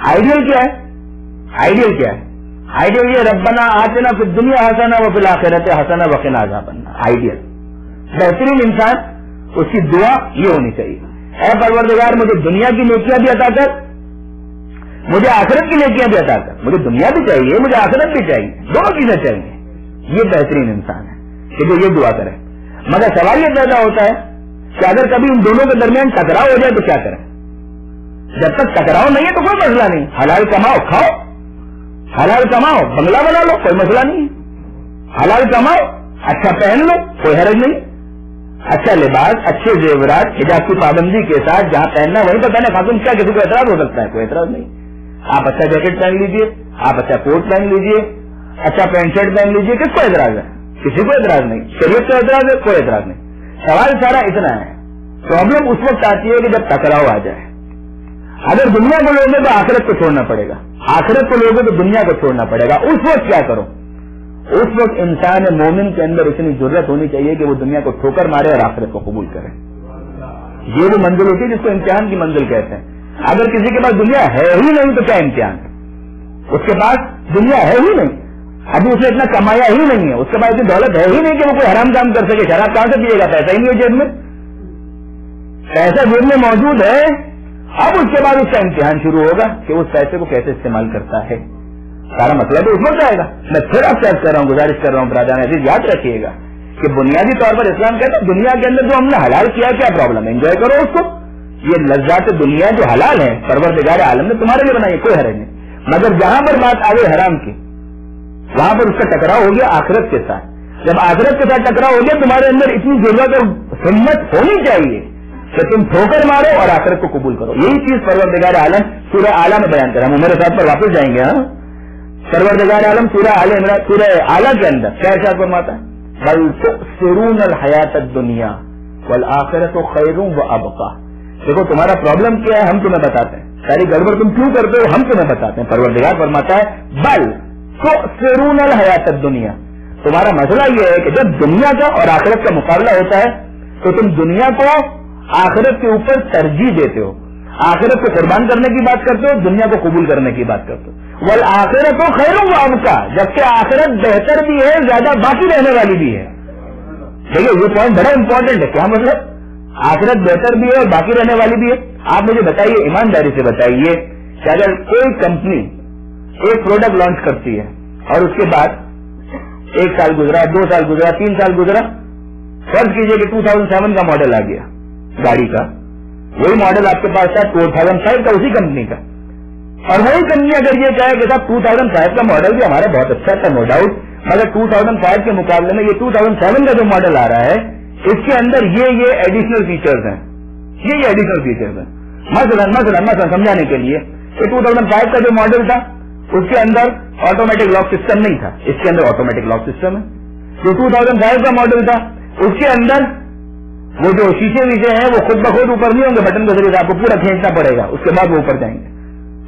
آئیڈیل کیا ہے؟ آئیڈیل کیا ہے؟ آئیڈیل یہ ربنا آتنا فی الدنیا حسنہ وفی الآخرۃ حسنہ وقنا عذاب النار. آئیڈیل بہترین انسان اس کی دعا یہ ہونی چاہیے, اے پروردگار مجھے دنیا کی نیکیاں بھی عطا کر, مجھے آخرت کی نیکیاں بھی عطا کر. مجھے دنیا بھی چاہیے مجھے آخرت بھی چاہیے, دونوں چیزیں چاہیے. یہ بہترین انسان ہے کہ جو یہ دعا کرے. مگر سوال یہ پیدا ہوتا ہے کہ اگر کبھی ان دونوں کے درمیان ٹکراؤ ہو جائے تو کیا کریں؟ جب تک ٹکراؤ نہیں ہے تو کوئی مسئلہ نہیں, حلال کماؤ کھاؤ, حلال کماؤ بنگلہ بنا لو کوئی مسئلہ نہیں, حلال کماؤ اچھا پہن لو کوئی حرج نہیں, اچھا لباس اچھے زیورات حجاب کی پابندی کے ساتھ جہاں پہننا وہیں تو پہنے. خاتون کیا کسی کو اعتراض ہو سکتا ہے؟ کوئی اعتراض نہیں. آپ اچھا جیکٹ پہن لیجئے, آپ اچھا کوٹ پہن لیجئے, اچھا پینٹ شرٹ پہن لیجئے, کس کو اعتراض ہے؟ کسی کو اعتراض نہیں. شریعت کو اعتراض ہے؟ کوئی اعتراض نہیں. سوال سارا اتنا ہے, پرابلم اس وقت آتی ہے کہ جب ٹکراؤ آ جائے. اگر دنیا کو لوگے تو آخرت کو چھوڑنا پڑے گا, آخرت کو لوگے تو دنیا کو چھوڑنا پڑے گا. اس وقت کیا کرو؟ اس وقت انسان مومن کے اندر اتنی ضرورت ہونی چاہیے کہ وہ دنیا کو ٹھوکر مارے اور آخرت کو قبول کرے. یہ وہ منزل ہوتی ہے جس کو امتحان کی منزل کہتے ہیں. اگر کسی کے پاس دنیا ہے ہی نہیں تو کیا امتحان ہے؟ اس کے پاس دنیا ہے ہی نہیں, ابھی اسے اتنا کمایا ہی نہیں ہے, اس کے پاس اتنی دولت ہے ہی نہیں کہ وہ کوئی حرام کام کر سکے. شراب کہاں سے پیے گا؟ پیسہ ہی نہیں ہے جیب میں, پیسہ جیب میں موجود ہے. اب اس کے بعد اس کا امتحان شروع ہوگا کہ اس پیسے کو کیسے استعمال کرتا ہے. سارا مسئلہ تو اس وقت آئے گا. میں پھر اب چیک کر رہا ہوں, گزارش کر رہا ہوں برادران عزیز, یاد رکھیے گا کہ بنیادی طور پر اسلام کہتا ہے دنیا کے اندر جو ہم نے حلال کیا کیا پرابلم ہے, انجوائے کرو اس کو. یہ لذات دنیا جو حلال ہے پروردگار عالم نے تمہارے لیے بنائی ہے, کوئی حرج نہیں. مگر جہاں پر بات آ گئی حرام کی, وہاں پر اس کا ٹکراؤ ہو گیا آخرت کے ساتھ. جب آخرت کے ساتھ ٹکراؤ ہو گیا, تمہارے اندر اتنی ضرورت اور ہمت ہونی چاہیے کہ تم ٹھوکر مارو اور آخرت کو قبول کرو. یہی چیز پروردگار عالم سورہ اعلیٰ میں بیان کرا. ہم میرے ساتھ پر واپس جائیں گے. ہاں, پروردگار عالم سورہ آل عمران سورہ اعلیٰ کے اندر کیا ارشاد فرماتا ہے؟ بل تؤثرون الحیات الدنیا والآخرۃ خیر وابقیٰ. دیکھو تمہارا پرابلم کیا ہے ہم تمہیں بتاتے ہیں, ساری گڑبڑ تم کیوں کرتے ہو ہم تمہیں بتاتے ہیں. پروردگار فرماتا ہے بل تؤثرون الحیات الدنیا, تمہارا مسئلہ یہ ہے کہ جب دنیا کا اور آخرت کا مقابلہ ہوتا ہے تو تم دنیا کو آخرت کے اوپر ترجیح دیتے ہو, آخرت کو قربان کرنے کی بات کرتے ہو, دنیا کو قبول کرنے کی بات کرتے ہو. والآخرۃ خیر وابقیٰ, جبکہ آخرت بہتر بھی ہے, زیادہ باقی رہنے والی بھی ہے. دیکھیے یہ پوائنٹ بڑا امپورٹنٹ ہے. کیا مطلب؟ آخرت بہتر بھی ہے اور باقی رہنے والی بھی ہے. آپ مجھے بتائیے, ایمانداری سے بتائیے کہ اگر کوئی کمپنی ایک پروڈکٹ لانچ کرتی ہے اور اس کے بعد 1 سال گزرا, 2 سال گزرا, 3 سال گزرا, فرض کیجئے کہ 2007 کا ماڈل آ گیا گاڑی کا, وہی ماڈل آپ کے پاس تھا 2005 کا اسی کمپنی کا, اور وہی کمپنی اگر یہ کہے کہ صاحب 2005 کا ماڈل بھی ہمارا بہت اچھا تھا نو ڈاؤٹ, مگر 2005 کے مقابلے میں یہ 2007 کا جو ماڈل آ رہا ہے اس کے اندر یہ ایڈیشنل فیچرز ہیں, یہ ایڈیشنل فیچرز ہیں. مثلا سمجھانے کے لیے کہ 2005 کا جو ماڈل تھا اس کے اندر آٹومیٹک لاک سسٹم نہیں تھا, اس کے اندر آٹومیٹک لاک سسٹم ہے. جو 2005 کا ماڈل تھا اس کے اندر وہ جو شیشے ویشے ہیں وہ خود بخود اوپر نہیں ہوں گے, بٹن کے ذریعے آپ کو پورا کھینچنا پڑے گا, اس کے بعد وہ اوپر جائیں گے.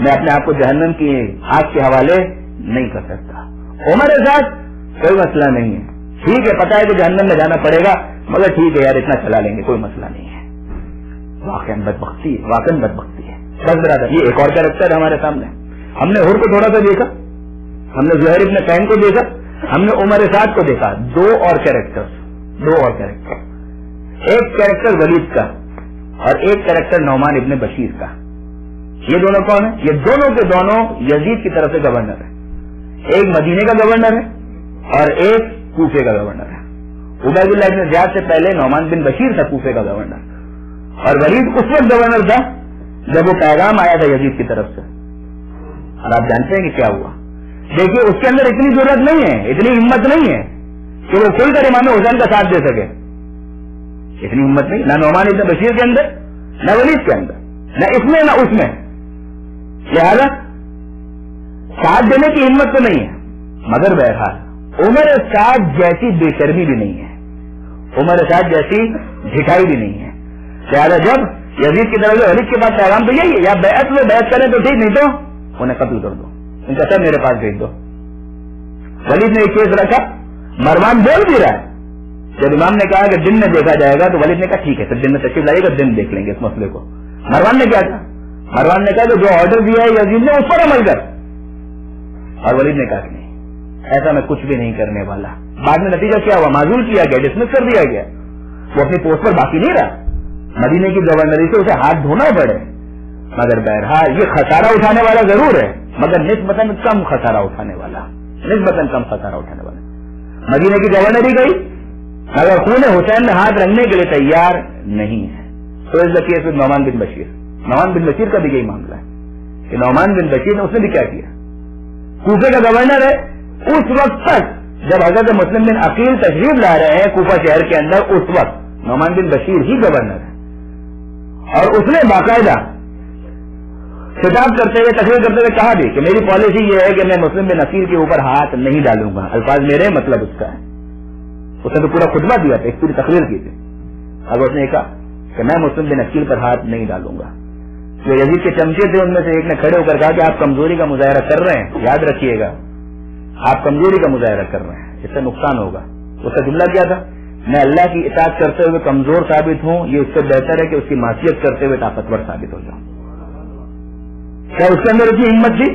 میں اپنے آپ کو جہنم کی آگ کے حوالے نہیں کر سکتا. عمر کے ساتھ کوئی مسئلہ نہیں ہے, ٹھیک ہے پتا ہے کہ جہنم میں جانا پڑے گا مگر ٹھیک ہے یار اتنا چلا لیں گے, کوئی مسئلہ نہیں ہے. واقعی بدبختی ہے. بس برادر یہ ایک اور کیریکٹر ہمارے سامنے. ہم نے حر کو تھوڑا سا دیکھا, ہم نے زہیر ابن قین کو دیکھا, ہم نے عمر سعد کو دیکھا. دو اور کیریکٹر, ایک کیریکٹر ولید کا اور ایک کیریکٹر نعمان ابن بشیر کا. یہ دونوں کون ہیں؟ یہ دونوں کے دونوں یزید کی طرف سے گورنر ہے. ایک مدینے کا گورنر ہے اور ایک کوفے کا گورنر ہے. عبید اللہ ابن زیاد سے پہلے نعمان بن بشیر تھا کوفے کا گورنر, اور ولید اس وقت گورنر تھا جب وہ پیغام آیا تھا یزید کی طرف سے. اور آپ جانتے ہیں کہ کیا ہوا. دیکھیے اس کے اندر اتنی ضرورت نہیں ہے, اتنی ہمت نہیں ہے کہ وہ کھل کر امام حسین کا ساتھ دے سکے. اتنی ہمت نہیں, نہ نعمان ابن بشیر کے اندر, نہ ولید کے اندر, نہ اس میں نہ اس میں. لہذا ساتھ دینے کی ہمت تو نہیں ہے. مگر بہرحال عمر سعد جیسی بے شرمی بھی نہیں ہے, عمر سعد جیسی جھٹائی بھی نہیں ہے. لہذا جب یزید کی طرف سے ولید کے پاس پیغام تو یہی ہے, یا بیعت میں بیعت کریں تو ٹھیک, نہیں تو انہیں قتل کر دو, ان کا سب میرے پاس بھیج دو. ولید نے ایک کیس رکھا, مروان بول بھی رہا ہے. جب امام نے کہا کہ دن میں دیکھا جائے گا تو ولید نے کہا ٹھیک ہے پھر دن میں تشریف لائے گا, دن دیکھ لیں گے اس مسئلے کو. مروان نے کیا کہا, مروان نے کہا کہ جو آرڈر دیا ہے یزید نے اس پر عمل کر. اور ولید نے کہا کہ نہیں ایسا میں کچھ بھی نہیں کرنے والا. بعد میں نتیجہ کیا ہوا, معزول کیا گیا, ڈسمس کر دیا گیا. وہ اپنی پوسٹ پر باقی نہیں رہا, مدینے کی گورنری سے اسے ہاتھ دھونا پڑے. مگر بہرحال یہ خسارہ اٹھانے والا ضرور ہے, مگر نسبتاً کم خسارہ اٹھانے والا. مدینے کی گورنری گئی مگر خون حسین میں ہاتھ رکھنے کے لیے تیار نہیں ہے. تو اس کیس میں نعمان بن بشیر, نعمان بن بشیر کا بھی یہی معاملہ ہے کہ نعمان بن بشیر نے اس نے بھی کیا کیا. کوفے کا گورنر ہے اس وقت تک جب حضرت مسلم بن عقیل تشریف لا رہے ہیں کوفہ شہر کے اندر, اس وقت نعمان بن بشیر ہی گورنر ہے. اور اس نے باقاعدہ خطاب کرتے ہوئے تقریر کرتے ہوئے کہا بھی کہ میری پالیسی یہ ہے کہ میں مسلم بن عقیل کے اوپر ہاتھ نہیں ڈالوں گا. الفاظ میرے, مطلب اس کا ہے. اس نے تو پورا خطبہ دیا تھا, ایک پوری تقریر کی تھی. اب اس نے کہا کہ میں مسلم بن عقیل پر ہاتھ نہیں ڈالوں گا. جو یزید کے چمچے تھے ان میں سے ایک نے کھڑے ہو کر کہا کہ آپ کمزوری کا مظاہرہ کر رہے ہیں, یاد رکھیے گا آپ کمزوری کا مظاہرہ کر رہے ہیں, اس سے نقصان ہوگا. اس کا جملہ کیا تھا, میں اللہ کی اطاعت کرتے ہوئے کمزور ثابت ہوں, یہ اس سے بہتر ہے کہ اس کی معصیت کرتے ہوئے طاقتور ثابت ہو جاؤں. کیا اس کے اندر اتنی ہمت تھی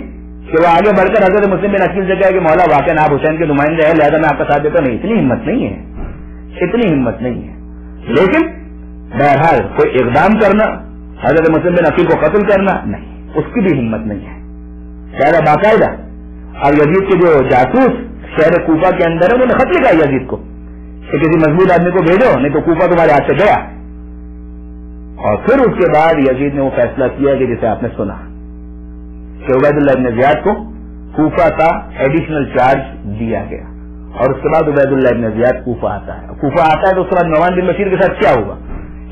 کہ وہ آگے بڑھ کر حضرت مسلم بن عقیل سے کہا کہ مولا واقعا آپ حسین کے نمائندے ہیں لہذا میں آپ کا ساتھ دیتا نہیں. اتنی ہمت نہیں ہے, اتنی ہمت نہیں ہے. لیکن بہرحال کوئی اقدام کرنا, حضرت مسلم بن عقیل کو قتل کرنا, نہیں, اس کی بھی ہمت نہیں ہے. لہذا باقاعدہ اور یزید کے جو جاسوس شہر کوفہ کے اندر ہے انہوں نے خط لکھا یزید کو کہ کسی مضبوط آدمی کو بھیجو نہیں تو کوفہ تمہارے ہاتھ سے گیا. اور پھر اس کے بعد یزید نے وہ فیصلہ کیا کہ جسے آپ نے سنا کہ عبید اللہ ابن زیاد کو کوفہ کا ایڈیشنل چارج دیا گیا. اور اس کے بعد عبید اللہ ابن زیاد کوفہ آتا ہے. کوفہ آتا ہے تو اس کے بعد نعمان بن بشیر کے ساتھ کیا ہوگا.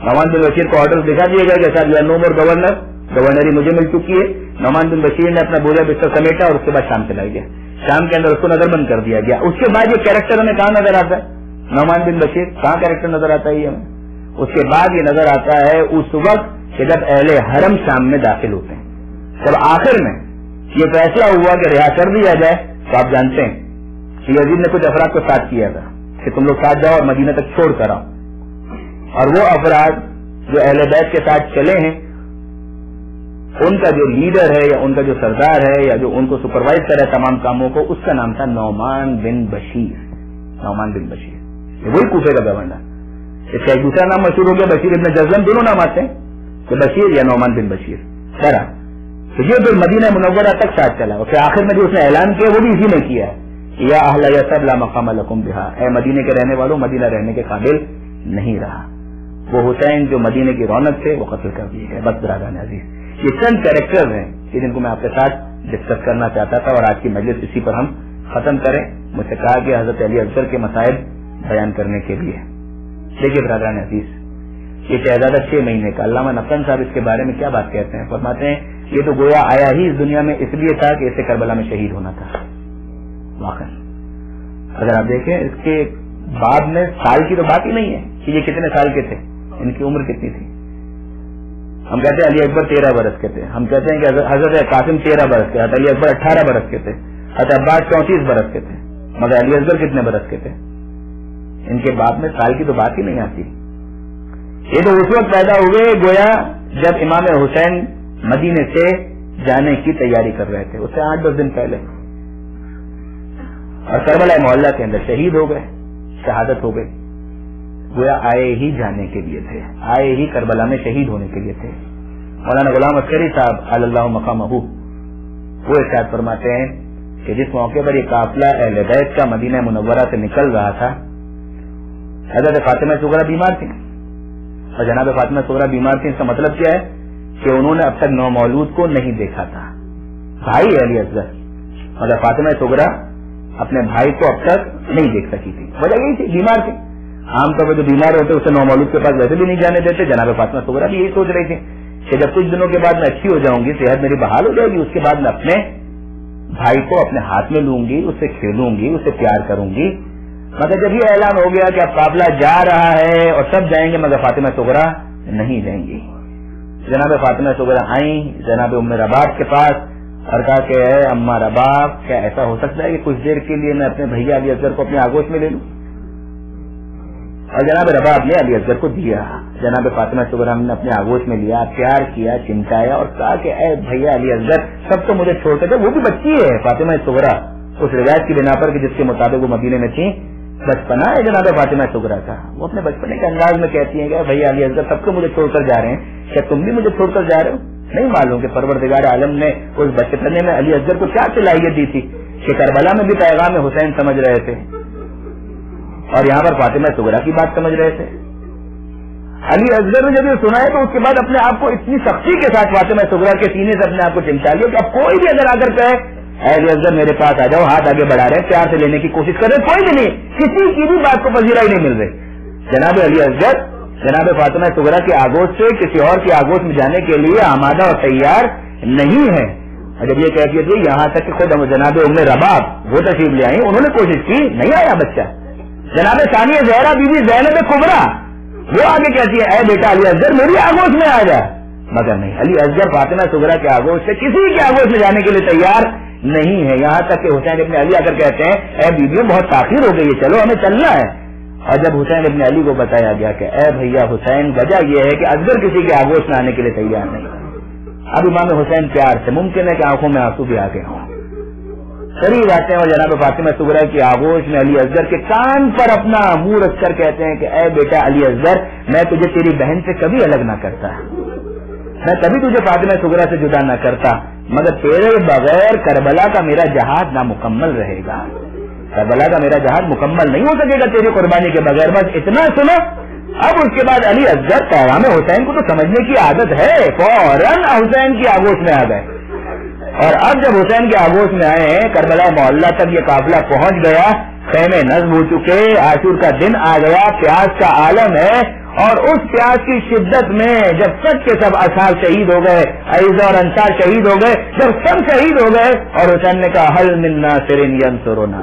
نعمان بن بشیر کو آرڈر دکھا دیا گیا کہ صاحب نو مور گورنر, گورنری مجھے مل چکی ہے. نعمان بن بشیر نے اپنا بوجھا بستر سمیٹا اور اس کے بعد شام چلا گیا. شام کے اندر اس کو نظر بند کر دیا گیا. اس کے بعد یہ کیریکٹر ہمیں کہاں نظر آتا ہے, نعمان بن بشیر کہاں کیریکٹر نظر آتا ہے یہ ہمیں. اس کے بعد یہ نظر آتا ہے اس وقت کہ جب اہل حرم شام میں داخل ہوتے ہیں. جب آخر میں یہ فیصلہ ہوا کہ رہا کر دیا جائے تو آپ جانتے ہیں کہ یزید نے کچھ افراد کو ساتھ کیا تھا کہ تم لوگ ساتھ جاؤ اور مدینہ تک چھوڑ کر آؤ. اور وہ افراد جو اہل بیت کے ساتھ چلے ہیں ان کا جو لیڈر ہے یا ان کا جو سردار ہے یا جو ان کو سپروائز کرے تمام کاموں کو, اس کا نام تھا نعمان بن بشیر. نعمان بن بشیر وہی کوفے کا گورنر. اس کا ایک دوسرا نام مشہور ہو گیا بشیر ابن جزلم, دونوں نام آتے ہیں کہ بشیر یا نعمان بن بشیر. سرا تو یہ پھر مدینہ منورہ تک ساتھ چلا اور پھر آخر میں جو اس نے اعلان کیا وہ بھی اسی نے کیا ہے یا اہل یثرب لا مقام لکم بہا, اے مدینے کے رہنے والوں مدینہ رہنے کے قابل نہیں رہا. وہ حسین جو مدینے کی رونق تھے وہ قتل کر دیے گئے. بس برادران عزیز, یہ چند کیریکٹر ہیں جن کو میں آپ کے ساتھ ڈسکس کرنا چاہتا تھا اور آج کی مجلس اسی پر ہم ختم کریں. مجھ سے کہا کہ حضرت علی افضل کے مسائل بیان کرنے کے لیے. دیکھیے برادران عزیز, یہ شہزادہ 6 مہینے کا, علامہ نقطن صاحب اس کے بارے میں کیا بات کہتے ہیں, فرماتے ہیں یہ تو گویا آیا ہی اس دنیا میں اس لیے تھا کہ اسے کربلا میں شہید ہونا تھا. واقعی اگر آپ دیکھیں اس کے بعد میں سال کی تو بات ہی نہیں ہے کہ یہ کتنے سال کے تھے, ان کی عمر کتنی تھی. ہم کہتے ہیں علی اکبر 13 برس کے تھے. ہم کہتے ہیں کہ حضرت قاسم 13 برس کے, حضرت علی اکبر 18 برس کے تھے, حضرت عباس 34 برس کے تھے, مگر علی اصغر کتنے برس کے تھے؟ ان کے باپ میں سال کی تو بات ہی نہیں آتی. یہ تو اس وقت پیدا ہوئے گویا جب امام حسین مدینے سے جانے کی تیاری کر رہے تھے, اس سے 8-10 دن پہلے, اور کربلا محلہ کے اندر شہید ہو گئے, شہادت ہو گئی. گویا آئے ہی جانے کے لیے تھے, آئے ہی کربلا میں شہید ہونے کے لیے تھے. مولانا غلام عسکری صاحب علی اللہ مقامہ وہ ارشاد فرماتے ہیں کہ جس موقع پر یہ قافلہ اہل بیت کا مدینہ منورہ سے نکل رہا تھا, حضرت فاطمہ صغریٰ بیمار تھی, اور جناب فاطمہ صغریٰ بیمار تھی. اس کا مطلب کیا ہے کہ انہوں نے اب تک نومولود کو نہیں دیکھا تھا. بھائی علی اصغر, مگر فاطمہ صغریٰ اپنے بھائی کو اب تک نہیں دیکھ سکی تھی. وجہ یہی تھی, بیمار تھی. عام طور پر جو بیمار ہوتے اسے نومولود کے پاس ویسے بھی نہیں جانے دیتے. جناب فاطمہ صغریٰ بھی یہی سوچ رہی تھی کہ جب کچھ دنوں کے بعد میں اچھی ہو جاؤں گی, صحت میری بحال ہو جائے گی, اس کے بعد میں اپنے بھائی کو اپنے ہاتھ میں لوں گی, اس سے کھیلوں گی, اس سے پیار کروں گی. مگر جب یہ اعلان ہو گیا کہ اب قافلہ جا رہا ہے اور سب جائیں گے مگر فاطمہ صغریٰ نہیں جائیں گی, جناب فاطمہ صغریٰ آئیں جناب ام رباب کے پاس اور کہا کہ اے اماں رباب, کیا ایسا ہو سکتا ہے کہ کچھ دیر کے لیے میں اپنے بھیا علی اصغر کو اپنے آگوش میں لے لوں؟ اور جناب رباب نے علی اصغر کو دیا. جناب فاطمہ صغریٰ نے اپنے آگوش میں لیا, پیار کیا, چمٹایا اور کہا کہ اے بھیا علی اصغر, سب تو مجھے چھوڑ کر, وہ بھی بچی ہے فاطمہ صغریٰ, اس روایت کی بنا پر کہ جس کے مطابق وہ مدینے میں تھی, بچپنا ہے جناب فاطمہ صغریٰ کا. وہ اپنے بچپنے کے انداز میں کہتی ہیں کہ بھیا علی اصغر, سب کو مجھے چھوڑ کر جا رہے ہیں, کیا تم بھی مجھے چھوڑ کر جا رہے ہو؟ نہیں معلوم کہ پروردگار عالم نے اس بچپنے میں علی اصغر کو کیا صلاحیت دی تھی کہ کربلا میں بھی پیغام حسین سمجھ رہے تھے اور یہاں پر فاطمہ صغریٰ کی بات سمجھ رہے تھے. علی اصغر نے جب یہ سنا ہے تو اس کے بعد اپنے آپ کو اتنی سختی کے ساتھ فاطمہ صغریٰ کے سینے سے اپنے آپ کو چمٹا لیا کہ اب کوئی بھی اگر آ کر کہے علی اصغر میرے پاس آ جاؤ, ہاتھ آگے بڑھا رہے, پیار سے لینے کی کوشش کر رہے, کوئی بھی نہیں, کسی کی بھی بات کو پذیرائی نہیں مل رہی. جناب علی اصغر جناب فاطمہ صغریٰ کی آگوش سے کسی اور کی آگوش میں جانے کے لیے آمادہ اور تیار نہیں ہے. جب یہ کیفیت ہے یہاں تک کہ خود جناب ام رباب وہ تشریف لے آئی, انہوں نے کوشش کی, نہیں آیا بچہ. جناب ثانیہ زہرا بی بی زینب کبریٰ وہ آگے کہتی ہے اے بیٹا علی اصغر میری آگوش میں آ جا, مگر نہیں, علی اصغر فاطمہ صغریٰ کے آگوش سے کسی کی آگوش میں جانے کے لیے تیار نہیں ہے. یہاں تک کہ حسین ابن علی آ کر کہتے ہیں اے بیوی بہت تاخیر ہو گئی ہے, چلو ہمیں چلنا ہے. اور جب حسین ابن علی کو بتایا گیا کہ اے بھیا حسین, وجہ یہ ہے کہ اصغر کسی کے آگوش میں آنے کے لیے تیار نہیں. اب امام حسین پیار سے, ممکن ہے کہ آنکھوں میں آنسو بھی آ گئے ہوں, قریب آتے ہیں اور جناب فاطمہ صغریٰ کی آگوش میں علی اصغر کے کان پر اپنا منہ رکھ کر کہتے ہیں کہ اے بیٹا علی اصغر, میں تجھے تیری بہن سے کبھی الگ نہ کرتا, میں کبھی تجھے فاطمہ صغریٰ سے جدا نہ کرتا, مگر تیرے بغیر کربلا کا میرا جہاد نامکمل رہے گا, کربلا کا میرا جہاد مکمل نہیں ہو سکے گا تیری قربانی کے بغیر. بس اتنا سنو. اب اس کے بعد علی اصغر پیغام حسین کو تو سمجھنے کی عادت ہے, فوراً حسین کی آگوش میں آ گئے. اور اب جب حسین کے آگوش میں آئے ہیں, کربلا محلہ تک یہ قافلہ پہنچ گیا, خیمے نصب ہو چکے, عاشور کا دن آ گیا, پیاس کا عالم ہے, اور اس پیاس کی شدت میں جب سب کے سب اصحاب شہید ہو گئے, عیزہ اور انصار شہید ہو گئے, جب سب شہید ہو گئے اور حسین نے کہا حل من ناصر ینصرنا,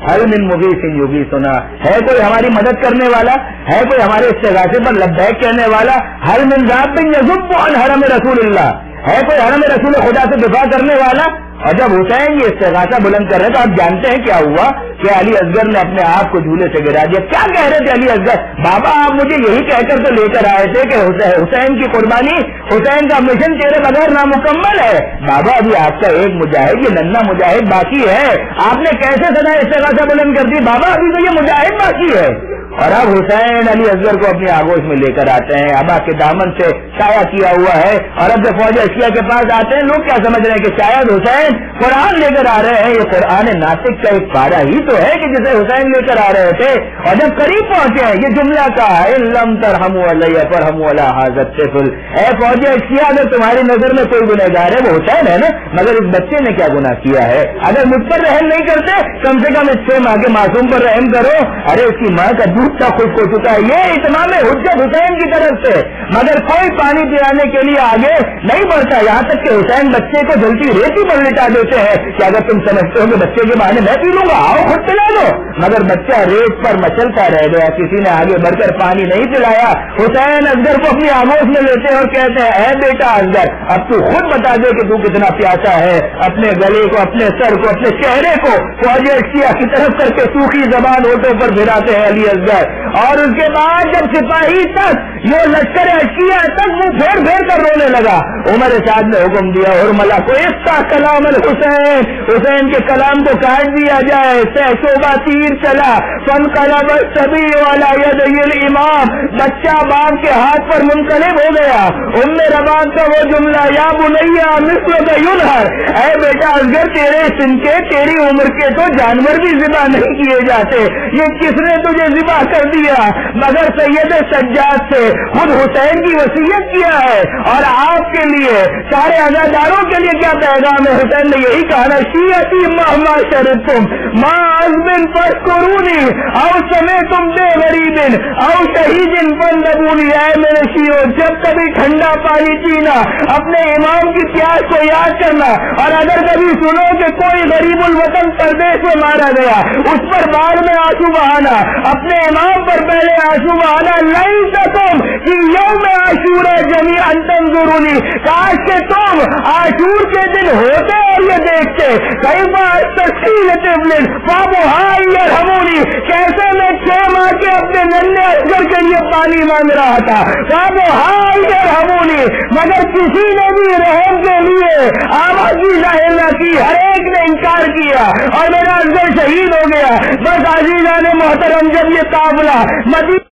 حل من مغیث یغیثنا, ہے کوئی ہماری مدد کرنے والا, ہے کوئی ہمارے استغاثے پر لبیک کہنے والا, حل من ذاب یذب عن حرم رسول اللہ, ہے کوئی حرم رسول خدا سے دفاع کرنے والا. اور جب حسین یہ استغاثہ بلند کر رہے تو آپ جانتے ہیں کیا ہوا کہ علی اصغر نے اپنے آپ کو جھولے سے گرا دیا. کیا کہہ رہے تھے علی اصغر, بابا آپ مجھے یہی کہہ کر تو لے کر آئے تھے کہ حسین کی قربانی, حسین کا مشن تیرے بغیر نامکمل ہے. بابا ابھی آپ کا ایک مجاہد, یہ ننھا مجاہد باقی ہے, آپ نے کیسے سدا استغاثہ بلند کر دی, بابا ابھی تو یہ مجاہد باقی ہے. اور اب حسین علی اصغر کو اپنی آگوش میں لے کر آتے ہیں, ابا کے دامن سے سایہ کیا ہوا ہے. اور اب جب فوج اشیاء کے پاس آتے ہیں, لوگ کیا سمجھ رہے ہیں کہ شاید حسین قرآن لے کر آ رہے ہیں. یہ قرآن ناطق کا ایک پارہ ہی تو ہے کہ جسے حسین لے کر آ رہے تھے. اور جب قریب پہنچے ہیں یہ جملہ کہا ان لم ترحموا علی فرحموا علی ھذا الطفل, اے فوج اشیاء اگر تمہاری نظر میں کوئی گنہگار ہے وہ حسین ہے نا, مگر اس بچے نے کیا گناہ کیا ہے, اگر مجھ پر رحم نہیں کرتے کم سے کم اس سے ماں کے معصوم پر رحم کرو. ارے اس کی ماں کا دودھ تک خشک ہو چکا ہے. یہ اتمام حجت حسین کی طرف سے. مگر کوئی پانی پلانے کے لیے آگے نہیں بڑھتا, یہاں تک کہ حسین بچے کو جلتی ریتی پر لٹا دیتے ہیں کہ اگر تم سمجھتے ہو کہ بچے کے بہانے میں پی لوں گا, آؤ خود پلا دو. مگر بچہ ریت پر مچلتا رہ گیا, کسی نے آگے بڑھ کر پانی نہیں پلایا. حسین اصغر کو اپنی آگوش میں لیتے اور کہتے ہیں, اے بیٹا اصغر, اب تو خود بتا دے کہ تو کتنا پیاسا ہے. اپنے گلے کو, اپنے سر کو, اپنے چہرے کو فوجی اشیا کی طرف کر کے سوکھی زبان ہوٹوں پر پھراتے ہیں علی اصغر. اور اس کے بعد جب سپاہی تک یہ لشکر اشیا تک وہ پھیر پھیر کر رونے لگا, عمر سعد نے حکم دیا ارملا کو اس کا کلام الحسین, حسین کے کلام کو کاٹ دیا جائے. شعبہ تیر چلا, فن قلب سبھی والا ید امام, بچہ باپ کے ہاتھ پر منقلب ہو گیا. ام ربان کا وہ جملہ, یا بنیا مثل کا ینہر, اے بیٹا اصغر تیرے سن کے تیری عمر کے تو جانور بھی ذبح نہیں کیے جاتے, یہ کس نے تجھے ذبح کر دیا مگر سید سجاد سے. خود حسین کی وصیت کیا ہے. اور آپ کے لیے سارے عزاداروں کے لیے کیا پیغام ہے؟ حسین نے یہی کہا نا, شیعتی مہما شرطم ما عزم فشکرونی او سمے تم بے غریبن او شہید فندبونی. اے میرے شیعو, جب کبھی ٹھنڈا پانی پینا, اپنے امام کی پیاس کو یاد کرنا, اور اگر کبھی سنو کہ کوئی غریب الوطن پردیش میں مارا گیا, اس پر بعد میں آنسو بہانا, اپنے امام پر پہلے آنسو بہانا. نہیں تم کہ یوم عاشورا جمیعا تنظرونی, کاش کہ تم عاشور کے دن ہوتے اور یہ دیکھتے. کئی بار تفصیل تبلن بابو ہائی رحمونی, کیسے میں 6 ماہ کے اپنے ننھے اصغر کے لیے پانی مانگ رہا تھا. بابو ہائی رحمونی, مگر کسی نے بھی رحم کے لیے آوازی ظاہر نہ کی, ہر ایک نے انکار کیا اور میرا اصغر شہید ہو گیا. بس عزیزان محترم, جب یہ قافلہ مدینہ